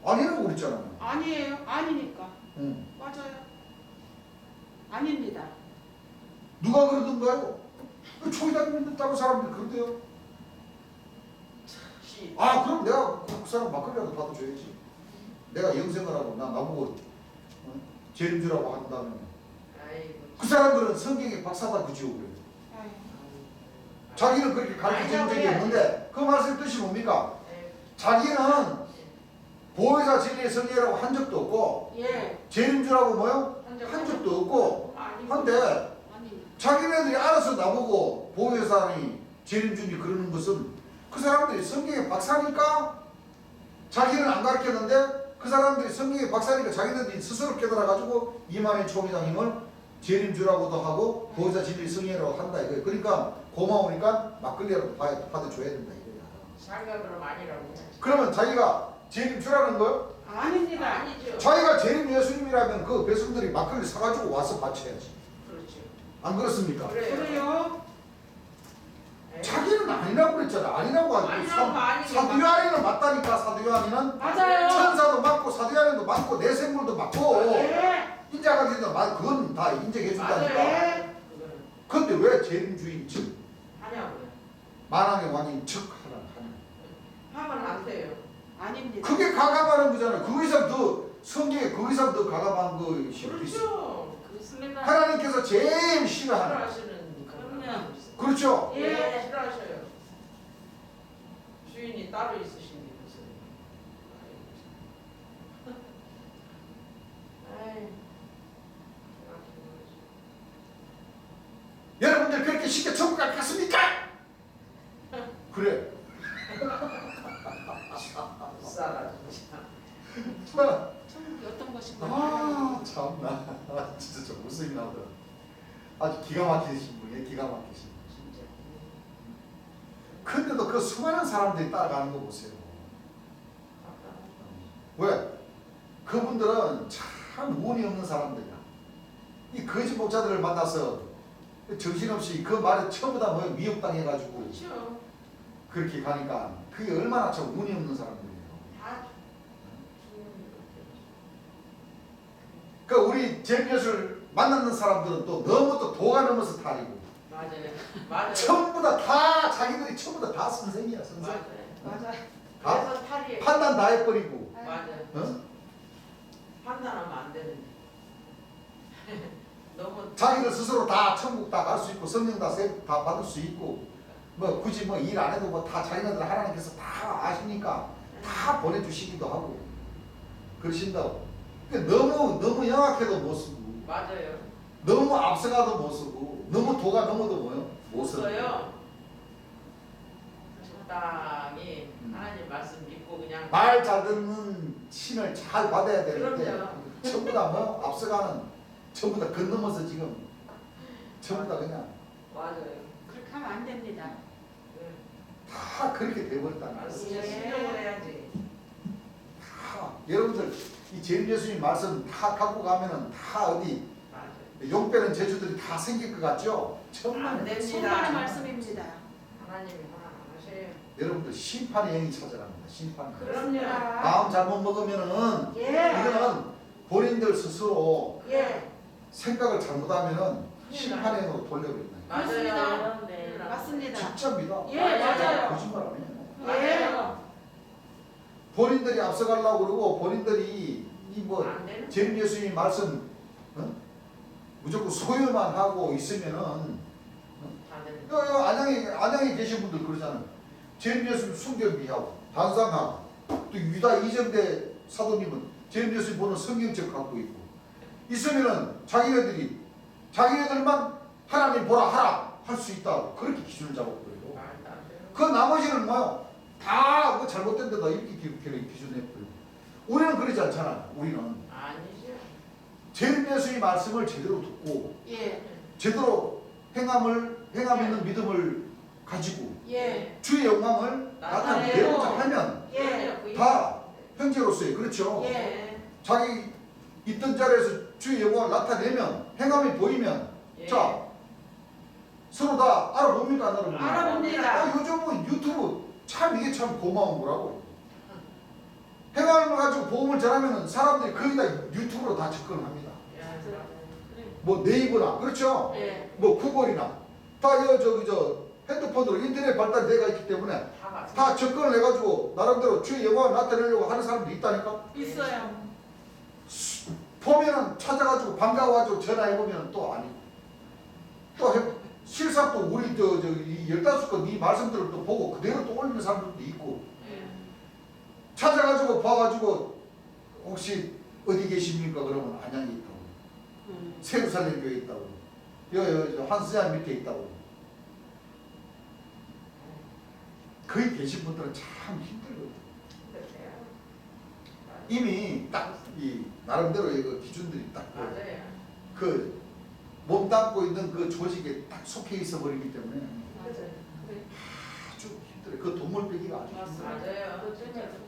아니라고 그랬잖아요. 아니에요. 아니니까. 응. 맞아요. 아닙니다. 누가 그러던가요? 그 총회장님 믿는다고 사람들이 그러대요. 시. 아 그럼 내가 그 사람 막걸리라도 받아줘야지. 내가 영생을 하고 나보고 재림주라고 한다면 아이고. 그 사람들은 성경의 박사다 그지요 그래요. 아유. 자기는 그렇게 가르쳐준 적이 없는데 그 말씀의 뜻이 뭡니까? 예. 자기는 보혜사 진리의 성령이라고 한 적도 없고 예. 재림주라고 뭐요? 한 적도 없고 한데 아니. 자기네들이 알아서 나보고 보혜사니 재림주니 그러는 것은 그 사람들이 성경의 박사니까 자기는 안 가르쳤는데 그 사람들이 성경의 박사니까 자기들이 스스로 깨달아가지고 이만희 총회장님을 재림주라고도 하고 보호자 진리 성령이라고 한다 이거예요. 그러니까 고마우니까 막걸리라도 받아줘야 된다 이거야. 자기가 그럼 아니라고 해야지. 그러면 자기가 재림주라는 거요? 아닙니다. 아니죠. 자기가 재림 예수님이라면 그 백성들이 막걸리 사가지고 와서 바쳐야지. 그렇지. 안 그렇습니까? 그래요? 에이, 자기는 아니라고 그랬잖아. 아니라고 하고 아니라고 아니게 사도 요한이는 맞다니까. 사도 요한이는 맞아요. 천사도 맞고 사도 요한이도 맞고 내생물도 맞고 예. 인자가 되든 그건 다 인정해 준다니까. 예. 그거는 근데 왜 재림주인 즉 하냐고요. 만왕의 왕인 즉 하나 하면 안 돼요. 아닙니다. 그게 가감하는 거잖아요. 그 이상 더 성경에 그 이상 더 가감한 것이 있어. 그렇죠. 그렇습니다. 하나님께서 제일 싫어하는 싫어하시는 그럼요. 그런 그렇죠. 예. 싫어하셔요. 주인이 따로 있으신데 무슨. 아이. 여러분들 그렇게 쉽게 천국 갔습니까? 그래. 싸가 진짜. 천국이 어떤 것인가? 아 참나 진짜 좀 웃음이 나오더라. 아주 기가 막히신 분이에요. 기가 막히신 분. 진짜. 근데도 그 수많은 사람들이 따라가는 거 보세요. 왜? 그분들은 참 운이 없는 사람들이야. 이 거짓 목자들을 만나서 정신없이 그 말에 전부 다 미혹당해가지고 그렇죠. 그렇게 가니까 그게 얼마나 참 운이 없는 사람들이에요. 다 주인이 그러니까 우리 재미엇을 만나는 사람들은 또 너무 또 도가 넘어서 탈이고 맞아요. 맞아요. 전부 다 자기들이 전부 다 선생이야 선생. 맞아요. 맞아요. 다 그래서 탈이. 판단 다 해버리고 맞아요. 어? 판단하면 안 되는데. 너무 자기들 스스로 다 천국 다 갈 수 있고 성령 다 받을 수 있고 뭐 굳이 뭐 일 안 해도 뭐 다 자기네들 하나님께서 다 아시니까 다 보내주시기도 하고 그러신다고. 그러니까 너무 영악해도 못 쓰고 맞아요. 너무 앞서가도 못 쓰고 너무 도가 넘어도 못 쓰고 없어요. 적당히 하나님 말씀 믿고 그냥 말 잘 듣는 신을 잘 받아야 되는데 그럼요. 전부 다 뭐 앞서가는 전부 다 건너면서 지금 전부 다 그냥 맞아요. 그렇게 하면 안 됩니다. 네. 다 그렇게 돼버렸다는 거예요. 말씀에 순종을 해야지. 다 여러분들 이 재림 예수님 말씀 다 갖고 가면은 다 어디 맞아요. 용 빼는 재주들이 다 생길 것 같죠? 안 정말 됩니다. 성만의 말씀입니다. 하나님이 하나 안 하셔요. 여러분들 심판의 영이 찾아갑니다. 심판. 그럼요. 마음 잘못 먹으면은 예. 이거는 본인들 스스로 예. 생각을 잘못하면은 심판의 영으로 돌려버린다. 맞아요. 네. 맞습니다. 진짜입니다. 예, 맞아요. 거짓말 안 해요. 예. 본인들이 앞서가려고 그러고 본인들이 이 뭐 안 되는. 재림 예수님 말씀 무조건 소유만 하고 있으면은 안 되는. 안양에 계신 분들 그러잖아요. 재림 예수님 순결미하고 반상하고 또 유다 이정대 사도님은 재림 예수님 보는 성경책 갖고 있고 있으면은 자기네들만 하나님 보라 하라 할 수 있다고 그렇게 기준을 잡아버리고 말도 안 돼요. 그 나머지는 뭐요? 다 그 잘못된 데다 이렇게 기준해버리고 우리는 그러지 않잖아요. 우리는 아니죠. 재림 예수님 말씀을 제대로 듣고 예. 제대로 행함 있는 믿음을 가지고 예. 주의 영광을 나타내고자 하면 예. 다 형제로서의 그렇죠. 예. 자기 있던 자리에서 주의 영광을 나타내면 행함이 보이면 예. 자 서로 다 알아봅니까 안 알아봅니까? 알아봅니다. 요즘은 유튜브 참 이게 참 고마운 거라고. 행함을 가지고 복음을 전하면 사람들이 거의 다 유튜브로 다 접근합니다. 예, 맞아요. 뭐 네이버나 그렇죠. 예. 뭐 구글이나 다 저 핸드폰으로 인터넷 발달돼가 있기 때문에 다 맞아요. 다 접근을 해가지고 나름대로 주의 영광을 나타내려고 하는 사람들이 있다니까. 있어요. 보면은 찾아가지고 반가워가지고 전화해보면 또 아니고 또 실상 또 우리 이 15건 이 말씀들을 또 보고 그대로 또 올리는 사람들도 있고 예. 찾아가지고 봐가지고 혹시 어디 계십니까? 그러면 안양에 있다고 세루살렘 교회에 있다고 여 한스잔 밑에 있다고 거기 계신 분들은 참 힘들거든요. 힘드세요. 이미 딱 이 나름대로 그 기준들이 딱 맞아요. 몸 닦고 있는 그 조직에 딱 속해 있어 버리기 때문에 맞아요. 그래. 아주 힘들어요. 그 돈물 빼기가 아주 힘들어요. 맞아요. 그거 진짜 힘들어요.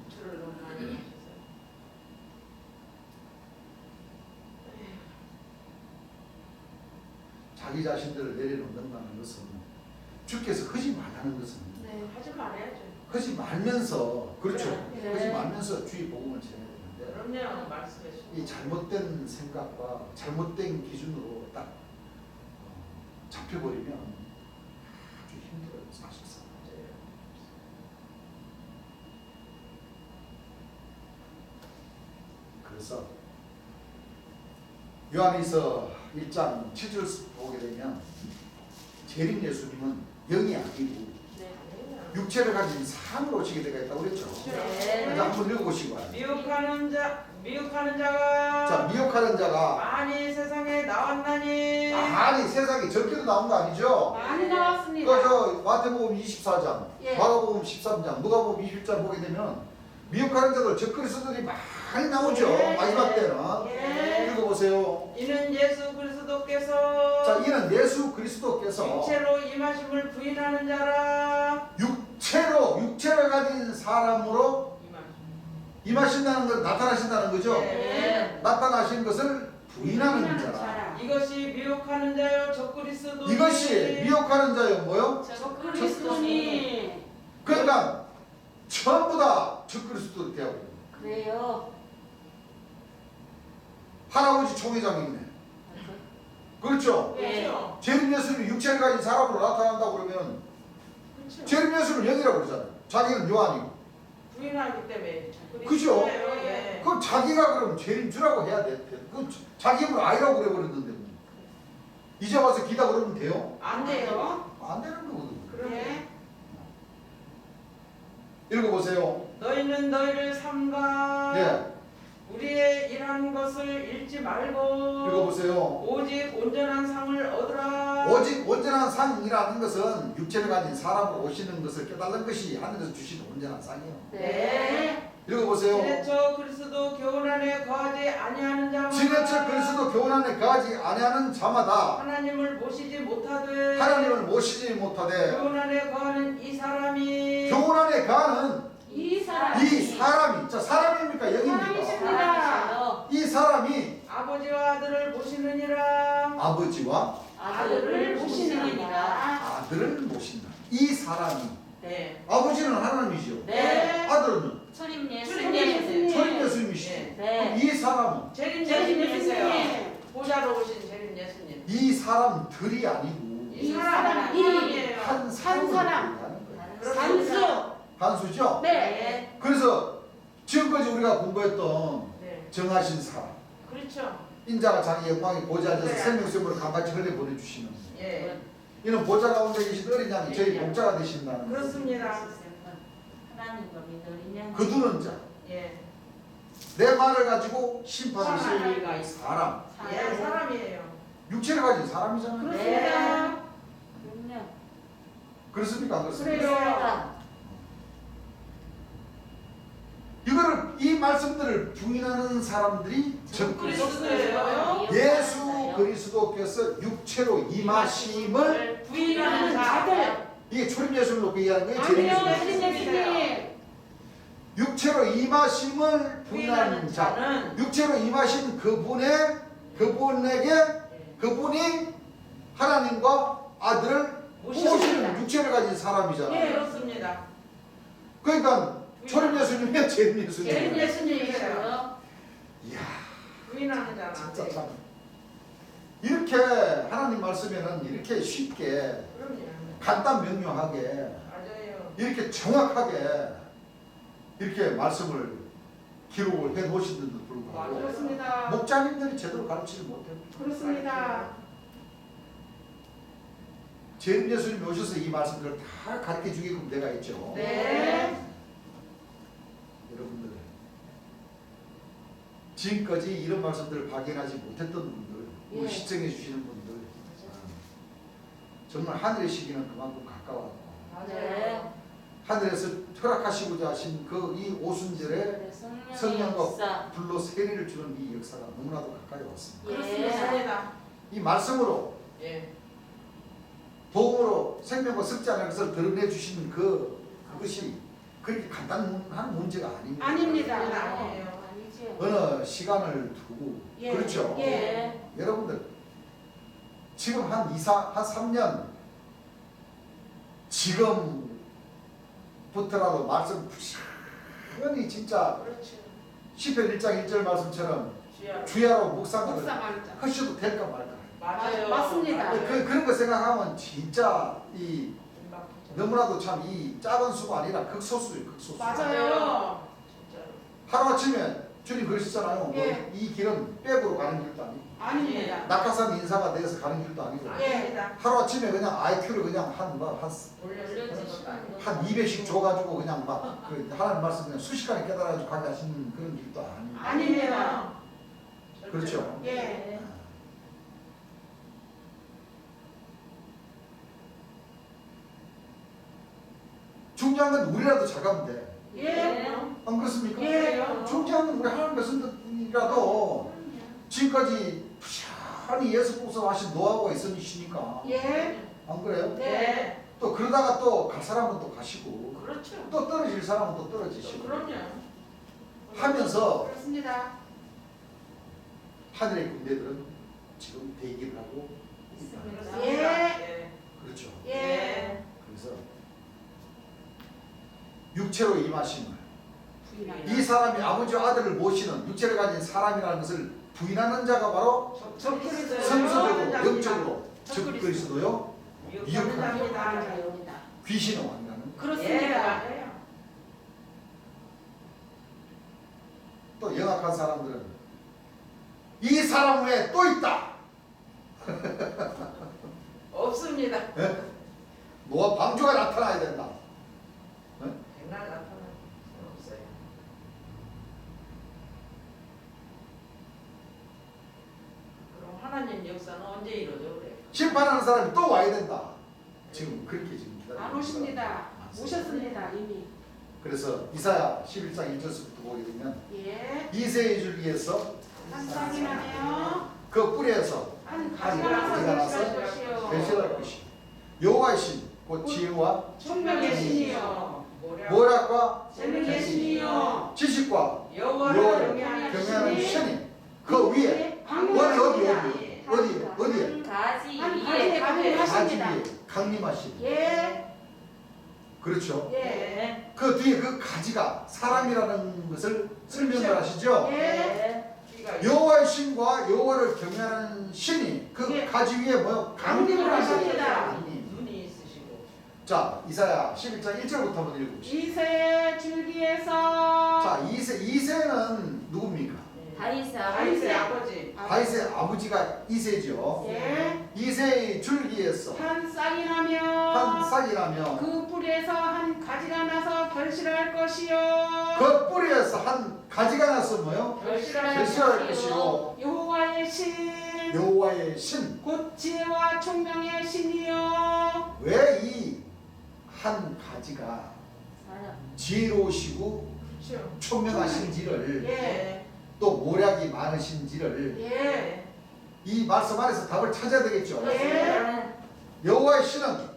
술을 너무 많이 마셔서. 자기 자신들을 내려놓는다는 것은 주께서 하지 말라는 것은 네. 하지 말아야죠. 하지 말면서 그렇죠. 네. 하지 말면서 주의 복음을 전해야 되는데 그럼요. 말씀해 주시고. 이 잘못된 생각과 잘못된 기준으로 딱 잡혀버리면 아주 힘들어요. 사실상. 그래서 요한일서 1장 7절 보게 되면 재림 예수님은 영이 아니고 네. 육체를 가진 삶으로 오시게 되어 있다고 그랬죠. 네. 그래서 한번 읽어보시기 바랍니다. 미혹하는 자가 자, 미혹하는 자가 많이 세상에 나왔나니 아니 세상에 적게도 나온 거 아니죠? 많이 나왔습니다. 그저 마태복음 24장, 예. 마가복음 13장, 누가복음 20장 보게 되면 미혹하는 자들 적그리스도들이 많이 나오죠. 예. 마지막 때는. 예. 읽어보세요. 이는 예수 그리스도께서 자, 이는 예수 그리스도께서 육체로 임하심을 부인하는 자라 육체를 가진 사람으로 임하신다는 것, 나타나신다는 거죠. 네. 나타나신 것을 부인하는 자라. 이것이 미혹하는 자요 적그리스도 이것이 미혹하는 자요 뭐요? 그리스도니 그러니까 전부 다 적그리스도로 되어 있는 그래요. 할아버지 총회장이네. 그렇죠? 그렇죠. 재림 예수님이 육체를 가진 사람으로 나타난다고 그러면 그렇죠. 재림 예수는 영이라고 그러잖아요. 자기는 요한이고. 부인하기 때문에 그죠? 그리스도예요. 예. 그럼 자기가 그럼 재림 주라고 해야 돼. 그 자기 힘을 아니라고 그래버렸는데 뭐. 이제 와서 기다 그러면 돼요? 안 돼요. 안 되는 거거든요. 그러면 읽어보세요. 너희는 너희를 삼가 예, 우리의 일한 것을 잃지 말고 읽어보세요. 오직 온전한 상을 얻으라. 오직 온전한 상이라는 것은 육체를 가진 사람으로 오시는 것을 깨달는 것이 하늘에서 주시는 온전한 상이에요. 네. 읽어보세요. 지내쳐 그리스도 교훈 안에 거하지 아니하는 자마다 지내쳐 그리스도 교훈 안에 거하지 아니하는 자마다 하나님을 모시지 못하되 하나님을 모시지 못하되 교훈 안에 거하는 이 사람이 교훈 안에 거하는 이 사람 이 사람이, 자 사람입니까 영입니까? 사람이십니다. 이 사람이 아버지와 아들을 모시느니라. 아버지와 아들을 모시느니라. 아들을 모신다. 이 사람이 네. 아버지는 하나님이죠. 네. 아들은 초림 초림 예수님. 초림 예수님이시죠. 네. 이 사람은 재림 재림 예수님이세요. 예수님. 보좌로 오신 재림 예수님. 이 사람들이 아니고 이 사람이 사람이에요. 한 사람을 사람. 얘기하는 거예요. 산수 한수죠? 네. 그래서 지금까지 우리가 공부했던 네. 정하신 사람, 그렇죠. 인자가 자기 영광의 보좌 앉아서 네. 생명샘으로 감같이 흘려 보내주시는 예. 이는 보좌 가운데 계신 어린 양이 저희 목자가 되신다는 거예요. 그렇습니다. 하나님과 믿으리냐. 거두는 자, 예. 내 말을 가지고 심판하실 사람이 사람, 예, 사람이에요. 육체를 가진 사람이잖아요. 그렇습니다. 그럼요. 그렇습니까? 안 그렇습니까? 그래요. 이거를 이 말씀들을 부인하는 사람들이 적그리스도예요. 예수 그리스도께서 육체로 임하심을 부인하는 자들. 이게 초림 예수를 놓고 얘기하는 거예요. 재림 아니요 예수를. 예수님 예수님. 육체로 임하심을 부인하는 부인하는 자, 자는 육체로 임하신 그분에게 그분이 하나님과 아들을 모시는 모시는 육체를 가진 사람이잖아요. 예, 그렇습니다. 그러니까 초림 예수님이야 재림 예수님. 재림 예수님이세요. 이야, 부인하는 자는 안 진짜 돼요. 참 이렇게 하나님 말씀에는 이렇게 쉽게 그럼요. 간단 명료하게 맞아요. 이렇게 정확하게 이렇게 말씀을 기록을 해 놓으시는데도 불구하고 그렇습니다. 목자님들이 제대로 가르치지 못해요. 그렇습니다. 재림 예수님이 오셔서 이 말씀들을 다 가르쳐 주게끔 내가 있죠. 네. 여러분들 지금까지 이런 말씀들을 발견하지 못했던 분들, 우리 예. 시청해 주시는 분들 정말 하늘의 시기는 그만큼 가까웠고 네. 하늘에서 허락하시고자 하신 그 이 오순절에 성령의 성령과 역사. 불로 세례를 주는 이 역사가 너무나도 가까이 왔습니다. 그렇습니다. 이 말씀으로 예. 복음으로 생명과 썩지 않을 것을 드러내 주신 그것이 그렇게 간단한 문제가 아닙니다. 아닙니다. 아니에요. 아니죠. 어느 시간을 두고 예. 그렇죠. 예. 여러분들 지금 한 3년 지금부터라도 말씀 부지런히 진짜 그렇지. 시편 1장 1절 말씀처럼 주야. 주야로 묵상을 묵상하자. 하셔도 될까 말까. 맞아요. 맞습니다. 그런 거 생각하면 진짜 이 금방 너무나도 참 이 작은 수가 아니라 극소수예요. 극소수. 맞아요. 진짜로. 하루아침에 주님 그러시잖아요. 예. 뭐 이 길은 백으로 가는 길도 아니고 아닙니다. 낙하산 인사가 되어서 가는 길도 아니고 아닙니다. 하루아침에 그냥 IQ를 그냥 한 올려주는 것도 아니고. 200씩 줘가지고 그냥 막 그 하나님 말씀 그냥 순식간에 깨달아가지고 가게 하시는 그런 길도 아니고 아닙니다. 그렇죠. 예. 중요한 건 우리라도 잘가면 돼. 예. 안 그렇습니까? 예. 중요한 건 우리 하나님 말씀이라도 지금까지 부지런히 예수 복음하신 노하우가 있으시니까 예. 안 그래요? 네. 또 그러다가 또 갈 사람은 또 가시고 그렇죠. 또 떨어질 사람은 또 떨어지시고 그럼요. 하면서 그렇습니다. 하늘의 군대들은 지금 대기를 하고 있다. 있습니다. 예. 그렇죠. 예. 그래서 육체로 임하심을 부인하는 이 사람이 아버지와 아들을 모시는 육체를 가진 사람이라는 것을 부인하는 자가 바로 적그리스도요. 성서적으로 적그리스도. 영적으로 적그리스도요 미혹합니다. 귀신의 왕이라는 예, 그렇습니다. 맞아요. 또 영악한 사람들은 이 사람 외에 또 있다. 없습니다. 노아 방주가 나타나야 된다. 백날 나타날 수는 없어요. 그럼 하나님 역사는 언제 이루어져 그래? 심판하는 사람이 또 와야 된다. 지금 그렇게 지금 기다리고 안 오십니다. 많습니다. 오셨습니다. 이미. 그래서 이사야 11장 1절부터 보게 되면 예. 이새의 줄기에서 한 쌍이 나네요. 그 뿌리에서 한 한 가지가 가지가 나서 나서 것이요. 배설할 것이 여호와의 신, 곧 지혜와 총명의 신이요. 모략과 재능의 신이요. 지식과 여호와를 여호와를 경외하는 경외하는 신이 신이 그 위에 어디 한 가지 한 위에 가지 가지 하십니다. 위에 강림하신 예. 그렇죠. 예. 그 뒤에 그 가지가 사람이라는 것을 설명을 하시죠. 예. 여호와의 신과 여호와를 경외하는 신이 그 예. 가지 위에 뭐요? 강림을 하십니다. 강림. 눈이 있으시고. 자, 이사야 11장 1절부터 한번 읽어보시죠. 이세 줄기에서 자, 이세는 누굽니까? 다윗의 아버지. 다윗의 아버지가 이세죠. 예. 이세의 줄기에서 한 싹이 나며 한 싹이 나며 그 뿌리에서 한 가지가 나서 결실할 것이요. 그 뿌리에서 한 가지가 나서 뭐요? 결실할 결실할 것이요. 것이요. 여호와의 신, 여호와의 신. 곧 지혜와 총명의 신이요. 왜 이 한 가지가 지혜로우시고 그렇죠. 총명하신지를 예. 또 모략이 많으신지를 예. 이 말씀 안에서 답을 찾아야 되겠죠. 예. 여호와의 신은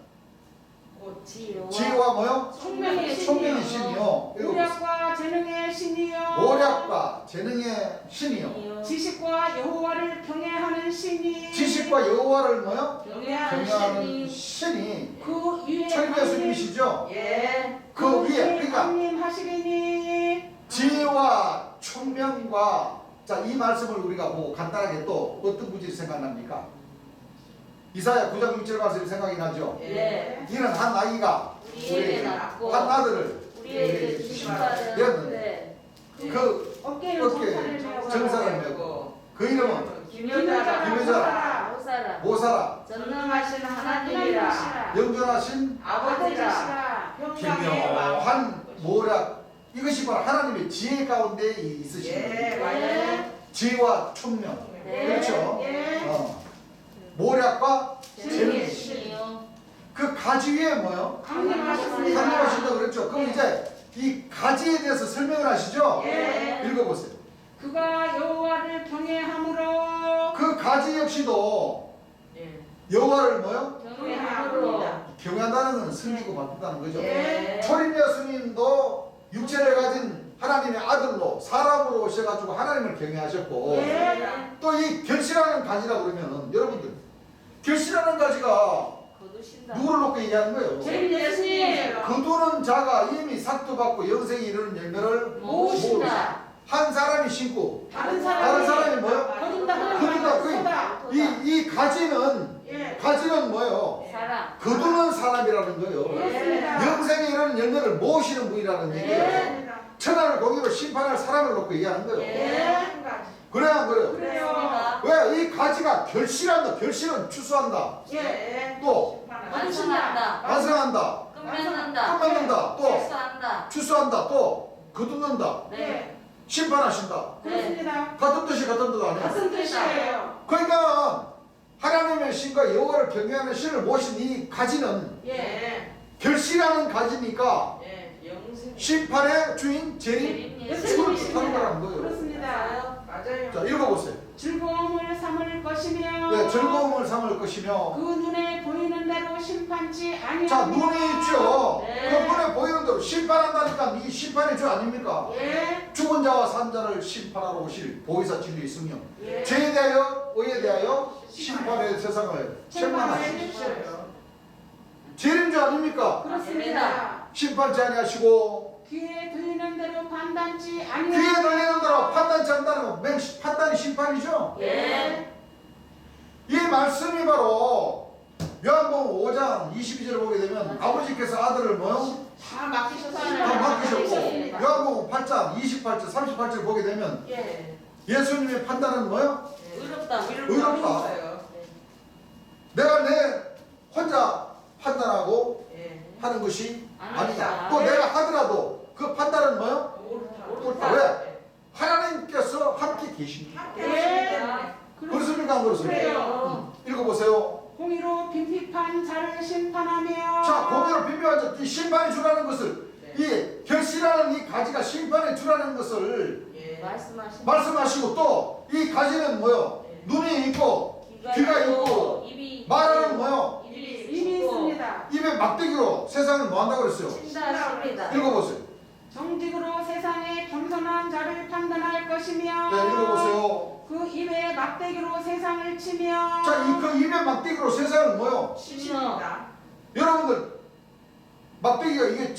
곧 지혜와 뭐요? 총명의 총명의 신이요. 신이요. 읽어보세요. 모략과 재능의 신이요. 모략과 재능의 신이요. 지식과 여호와를 경외하는 신이. 지식과 여호와를 뭐요? 경외하는 경외하는 신이 신이 그 위에 철 예수님이시죠. 예. 그 위에 그러니까 강림하시리니. 지혜와 총명과 자, 이 말씀을 우리가 보고 간단하게 또 어떤 구절이 생각납니까? 이사야 9장 6절 말씀이 생각이 나죠. 예. 이는 한 아이가 우리에게 낳고 한 아들을 우리에게 주시기를 주시기를 그 어깨에 어깨에 정상을 메고 그 이름은 김여자라. 김여자라. 모사라 모사라 전능하신 하나님이라. 하나님이시라. 영존하신 아버지라. 평강의 왕. 기묘한 모략 이것이 바로 하나님의 지혜 가운데 있으신 예, 겁니다. 맞아요. 지혜와 총명 네. 그렇죠. 예. 모략과 재능의 재능의 신. 신이요. 그 가지 위에 뭐요? 강림하셨습니다. 강림하신다 그랬죠. 그럼 예. 이제 이 가지에 대해서 설명을 하시죠. 예. 읽어보세요. 그가 여호와를 경외함으로 그 가지 역시도 예. 여호와를 뭐요? 경외함으로 경외한다는 것은 섬기고 바꾼다는 거죠. 예. 초림 예수님도 육체를 가진 하나님의 아들로 사람으로 오셔가지고 하나님을 경외하셨고 예. 또 이 결실하는 가지라 그러면은 여러분들 결실하는 가지가 거두신다. 누구를 놓고 얘기하는 거예요? 주님 예수님 거두는 자가 이미 삭도 받고 영생에 이르는 열매를 모으신다. 한 사람이 심고 다른 다른 사람이 사람이 뭐요? 거둔다 거둔다. 쏟아. 이 가지는 예. 가지는 뭐예요? 사랑. 거두는 사람이라는 거예요. 그렇습니다. 영생에 이르는 열매를 모으시는 분이라는 얘기예요. 예. 천하를 공의로 심판할 사람을 놓고 얘기하는 거예요. 예. 그래야 안 그래요? 그래요. 왜? 이 가지가 결실한다. 결실은 추수한다. 예. 또 완성한다. 완성한다. 끝맺는다. 끝맺는다. 또 실수한다. 추수한다. 또 거두는다. 네. 심판하신다. 그렇습니다. 같은 뜻이 같은 뜻 아니에요? 같은 뜻이에요. 그러니까 하나님의 신과 여호와를 경외하는 신을 모신 이 가지는 예. 결실하는 가지니까 예. 영생. 심판의 주인 재림 예수님이 하는 거라는 거예요. 그렇습니다. 맞아요. 자 읽어보세요. 즐거움을 삼을 것이며 네, 즐거움을 삼을 것이며 그 눈에 보이는 대로 심판치 아니하니라. 자 눈이 있죠. 네. 그 눈에 보이는 대로 심판한다니까 이 심판의 주 아닙니까? 예. 죽은 자와 산 자를 심판하러 오실 보혜사 진리의 성령 예. 죄에 대하여 의에 대하여 심판의 세상을 책망하시고 진짜요. 재림주 아닙니까? 그렇습니다. 심판치 아니하시고 귀에 들리는 대로 판단치 귀에 아니하니라. 들리는 대로 판단치 않다는 건 판단이 심판이죠. 예. 이 말씀이 바로 요한복음 5장 22절을 보게 되면 아버지께서 아들을 뭐요? 다 맡기셨어요. 다 맡기셨고 네. 요한복음 8장 28절 38절 보게 되면 예. 예수님의 판단은 뭐요? 의롭다. 의롭다. 내가 내 혼자 판단하고 예. 하는 것이 아니다. 아니다. 또 내가 하더라도 그 판단은 뭐요? 옳다. 옳다. 왜? 하나님께서 함께 계십니다. 예. 그렇습니까? 안 그렇습니까? 그래요. 읽어보세요. 공의로 빈핍한 자를 심판하며. 자, 공의로 비교한 자, 이 심판이 주라는 것을 이 결실하는 이 가지가 심판에 주라는 것을 예. 말씀하신다. 말씀하시고 또 이 가지는 뭐요? 눈이 있고 귀가 있고 입이 말하는 뭐요? 이미 있습니다. 입에 막대기로 세상을 뭐 한다고 그랬어요? 신다십니다. 읽어보세요. 정직으로 세상에 겸손한 자를 판단할 것이며. 네, 읽어보세요. 그 입에 막대기로 세상을 치며. 자, 그 입에 막대기로 세상을 뭐요? 신입니다. 여러분들 막대기가 이게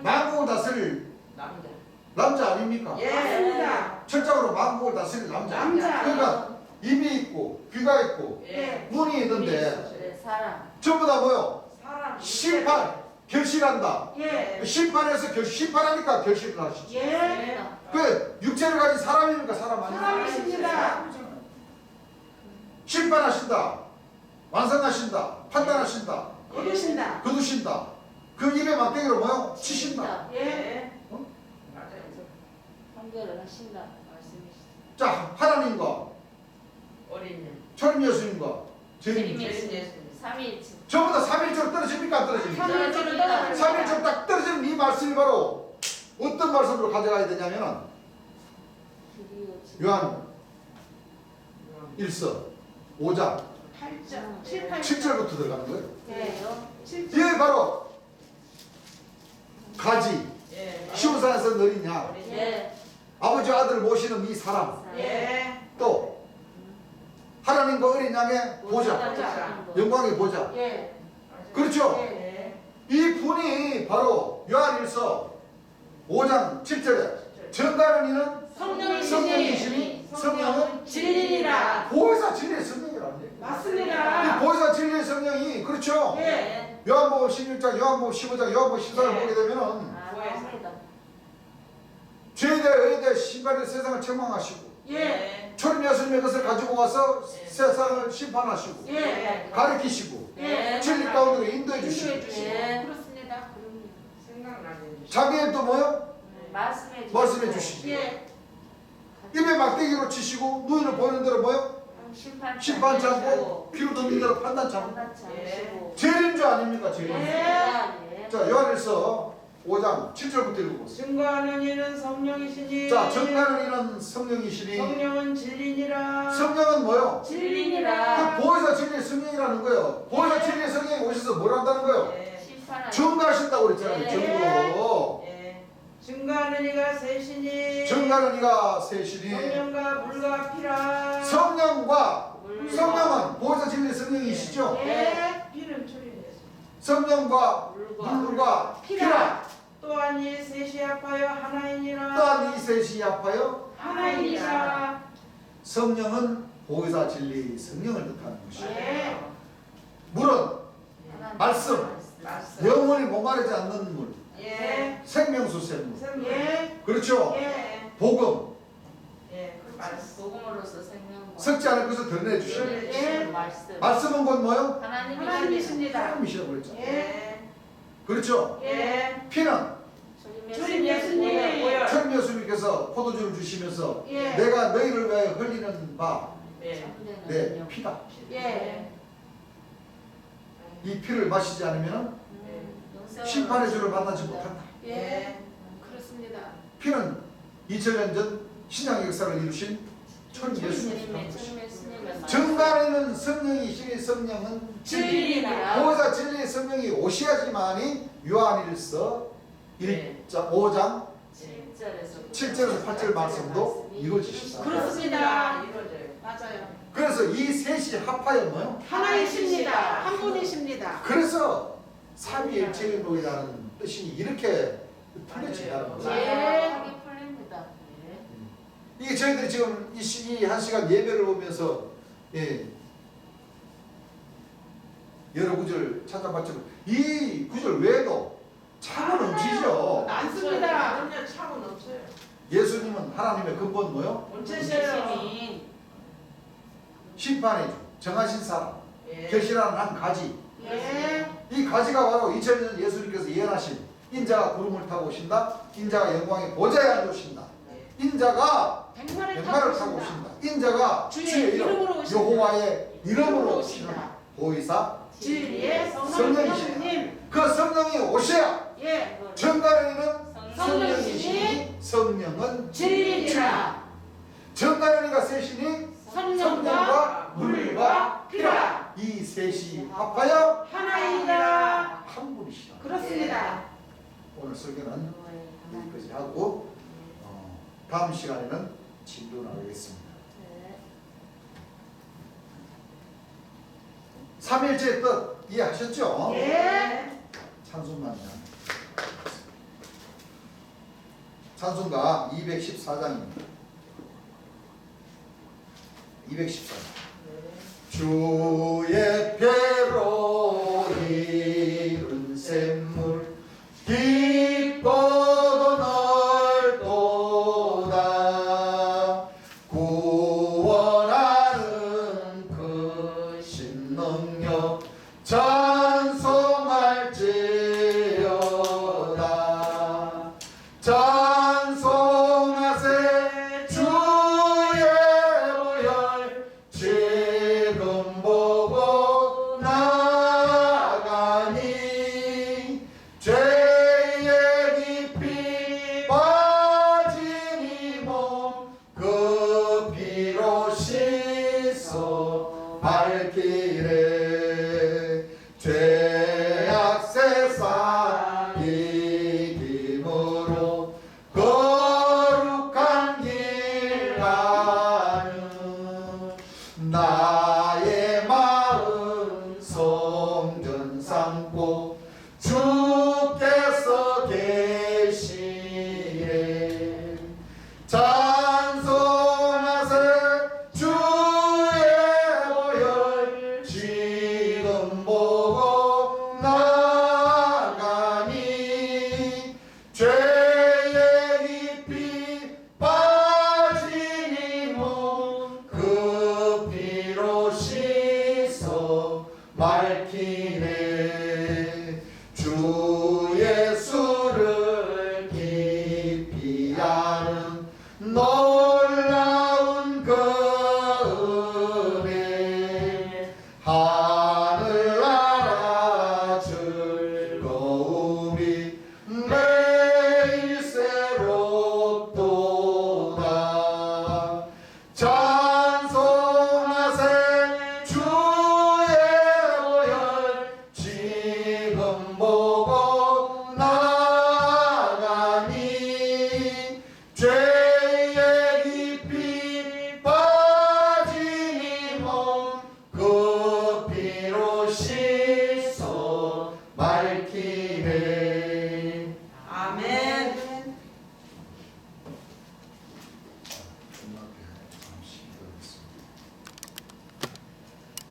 만국을 다스릴 남자. 남자 아닙니까? 예. 맞습니다. 철장으로 만국을 다스릴 남자. 남자. 그러니까 입이 있고 귀가 있고 예. 눈이 있는데 네, 사랑. 전부 다 뭐요? 사람. 심판, 결실한다. 예. 심판해서 심판하니까 결실을 하시죠. 예. 그 육체를 가진 사람입니까? 사람 아닙니까? 사람이십니다. 심판하신다. 완성하신다. 판단하신다. 거두신다. 거두신다. 그 입에 막대기로 뭐요? 치신다. 예. 맞아요. 판결을 하신다. 말씀이시다. 자, 하나님과 어린이. 초림 예수님과 재림 재림이 예수님. 삼위일체. 전부 다 3일절 떨어집니까? 안 떨어집니까? 삼일절로 3일절 딱 떨어지는 이 말씀이 바로 어떤 말씀으로 가져가야 되냐면 요한 1서 5장 8절, 7, 8절. 7절부터 들어가는 거예요. 그래요? 이게 바로 가지 예. 시온산에서 너리냐 예. 아버지 아들을 모시는 이 사람 예. 또 하나님과 어린 양의 보좌 영광의 보좌 예. 그렇죠? 예. 이 분이 바로 요한 1서 5장 7절에 정가는 이는 성령이시니 성령은 진리니라. 보혜사 진리의 성령이라는 얘기예요. 이 맞습니다. 보혜사 진리의 성령이 그렇죠? 예. 요한복음 16장, 요한복음 15장, 요한복음 14장 보게 되면은 아, 맞습니다. 죄에 대해 의에 대해 심판의 세상을 책망하시고 예. 초림 예수님의 것을 가지고 와서 세상을 심판하시고 예. 가르치시고 예. 진리 가운데로 인도해 주시고 인도해 주시고. 예. 그렇습니다. 생각나는. 자기의 또 뭐요? 말씀해 주시고. 말씀해 주시고 예. 입에 막대기로 치시고 누이를 보이는 대로 뭐요? 심판치 않고 피로 덮는 대로 판단치 않고 죄인 줄 아닙니까? 죄인. 자, 요한일서 5장 7절부터 읽어보세요. 증거하는 이는 성령이시니. 자, 증거하는 이는 성령이시니. 성령은 진리니라. 성령은 뭐요? 진리니라. 그 보혜사 진리의 성령이라는 거예요. 보혜사 진리의 성령이 오셔서 뭘 한다는 거예요? 예. 증거하신다고 그랬잖아요. 증거. 예. 증거하는 이가 셋이니. 증거하는 이가 셋이니. 성령과 물과 피라. 성령과 성령은 보혜사 진리의 성령이시죠? 예. 피는 출인했어. 성령과 물과 피라. 또한 이 셋이 합하여 하나이니라. 또한 이 셋이 합하여 하나이니라. 성령은 보혜사 진리 성령을 뜻하는 것이에요. 예. 물은 말씀, 말씀. 영원히 목마르지 않는 물, 예. 생명수 샘물. 예. 그렇죠? 예. 복음, 예. 그 말씀. 복음으로서 생명 섞지 않을 것을 드러내 주시는. 예. 말씀은 곧 뭐요? 하나님이십니다. 하나님이시라고 그랬죠. 예. 그렇죠? 예. 피는 주님 예수님. 천 예수님께서 포도주를 주시면서 예. 내가 너희를 위하여 흘리는 바 예. 내 피다. 예. 이 피를 마시지 않으면 심판의 주를 만나지 못한다. 예. 그렇습니다. 피는 2000년 전 신약 역사를 이루신 천 예수님. 증거하는 성령이시니 성령은 진리니라. 보혜사 진리의 성령이 오셔야지만이 요한일서 5장 7절에서 8절 말씀도 이루어지신다. 그렇습니다. 이루어져요. 맞아요. 그래서 이 셋이 합하여 뭐요? 하나이십니다. 한 분이십니다. 그래서 삼위일체론이라는 뜻이 이렇게 풀려진다는 거예요. 예. 이게 저희들이 지금 이 한 시간 예배를 보면서 여러 구절 찾아봤지만 이 구절 외에도 차고 넘치죠. 많습니다. 그럼요. 차고 넘쳐요. 예수님은 하나님의 근본 뭐요? 원체셔요. 심판의 주, 정하신 사람, 예. 결실하는 한 가지. 예. 이 가지가 바로 2000년 예수님께서 예언하신 인자가 구름을 타고 오신다. 인자가 영광의 보좌에 앉으신다. 인자가 백마를 백마를 타고 타고 오신다. 인자가 주의 주의 이름 이름으로 오신다. 여호와의 이름으로 오시는 오신다. 보이사 진리의 성령이시다. 성령님. 그 성령이 오셔야 예. 정가련이는 성령이시니 성령은 진리니라. 정가련이가 셋이니 성령과 물과 피라. 이 셋이 합하여 하나이니라. 한 분이시다. 그렇습니다. 오늘 설교는 여기까지 하고 다음 시간에는 진도 나가겠습니다. 삼일체의 뜻 이해하셨죠? 예. 찬송가입니다. 찬송가 214장입니다. 214장. 주의 배로 이룬 샘물 깊고도 넓도다. 구원하는 그 신능력 찬송할지어다. 찬송하세 주의 보혈 지금 보고 나가니 죄의 깊이 빠진 이 몸 그 피로 씻어 밝히래. 죄악 세상 이김으로 거룩한 길 가는 나의 마음 성전 삼고 주께서 계시네. 찬송하세 주의 보혈 지금 보고 나가니 죄의 깊이 빠진 이 몸 그 피로 씻어 밝히네. 주 예수를 깊이 아는 놀라운 그 위해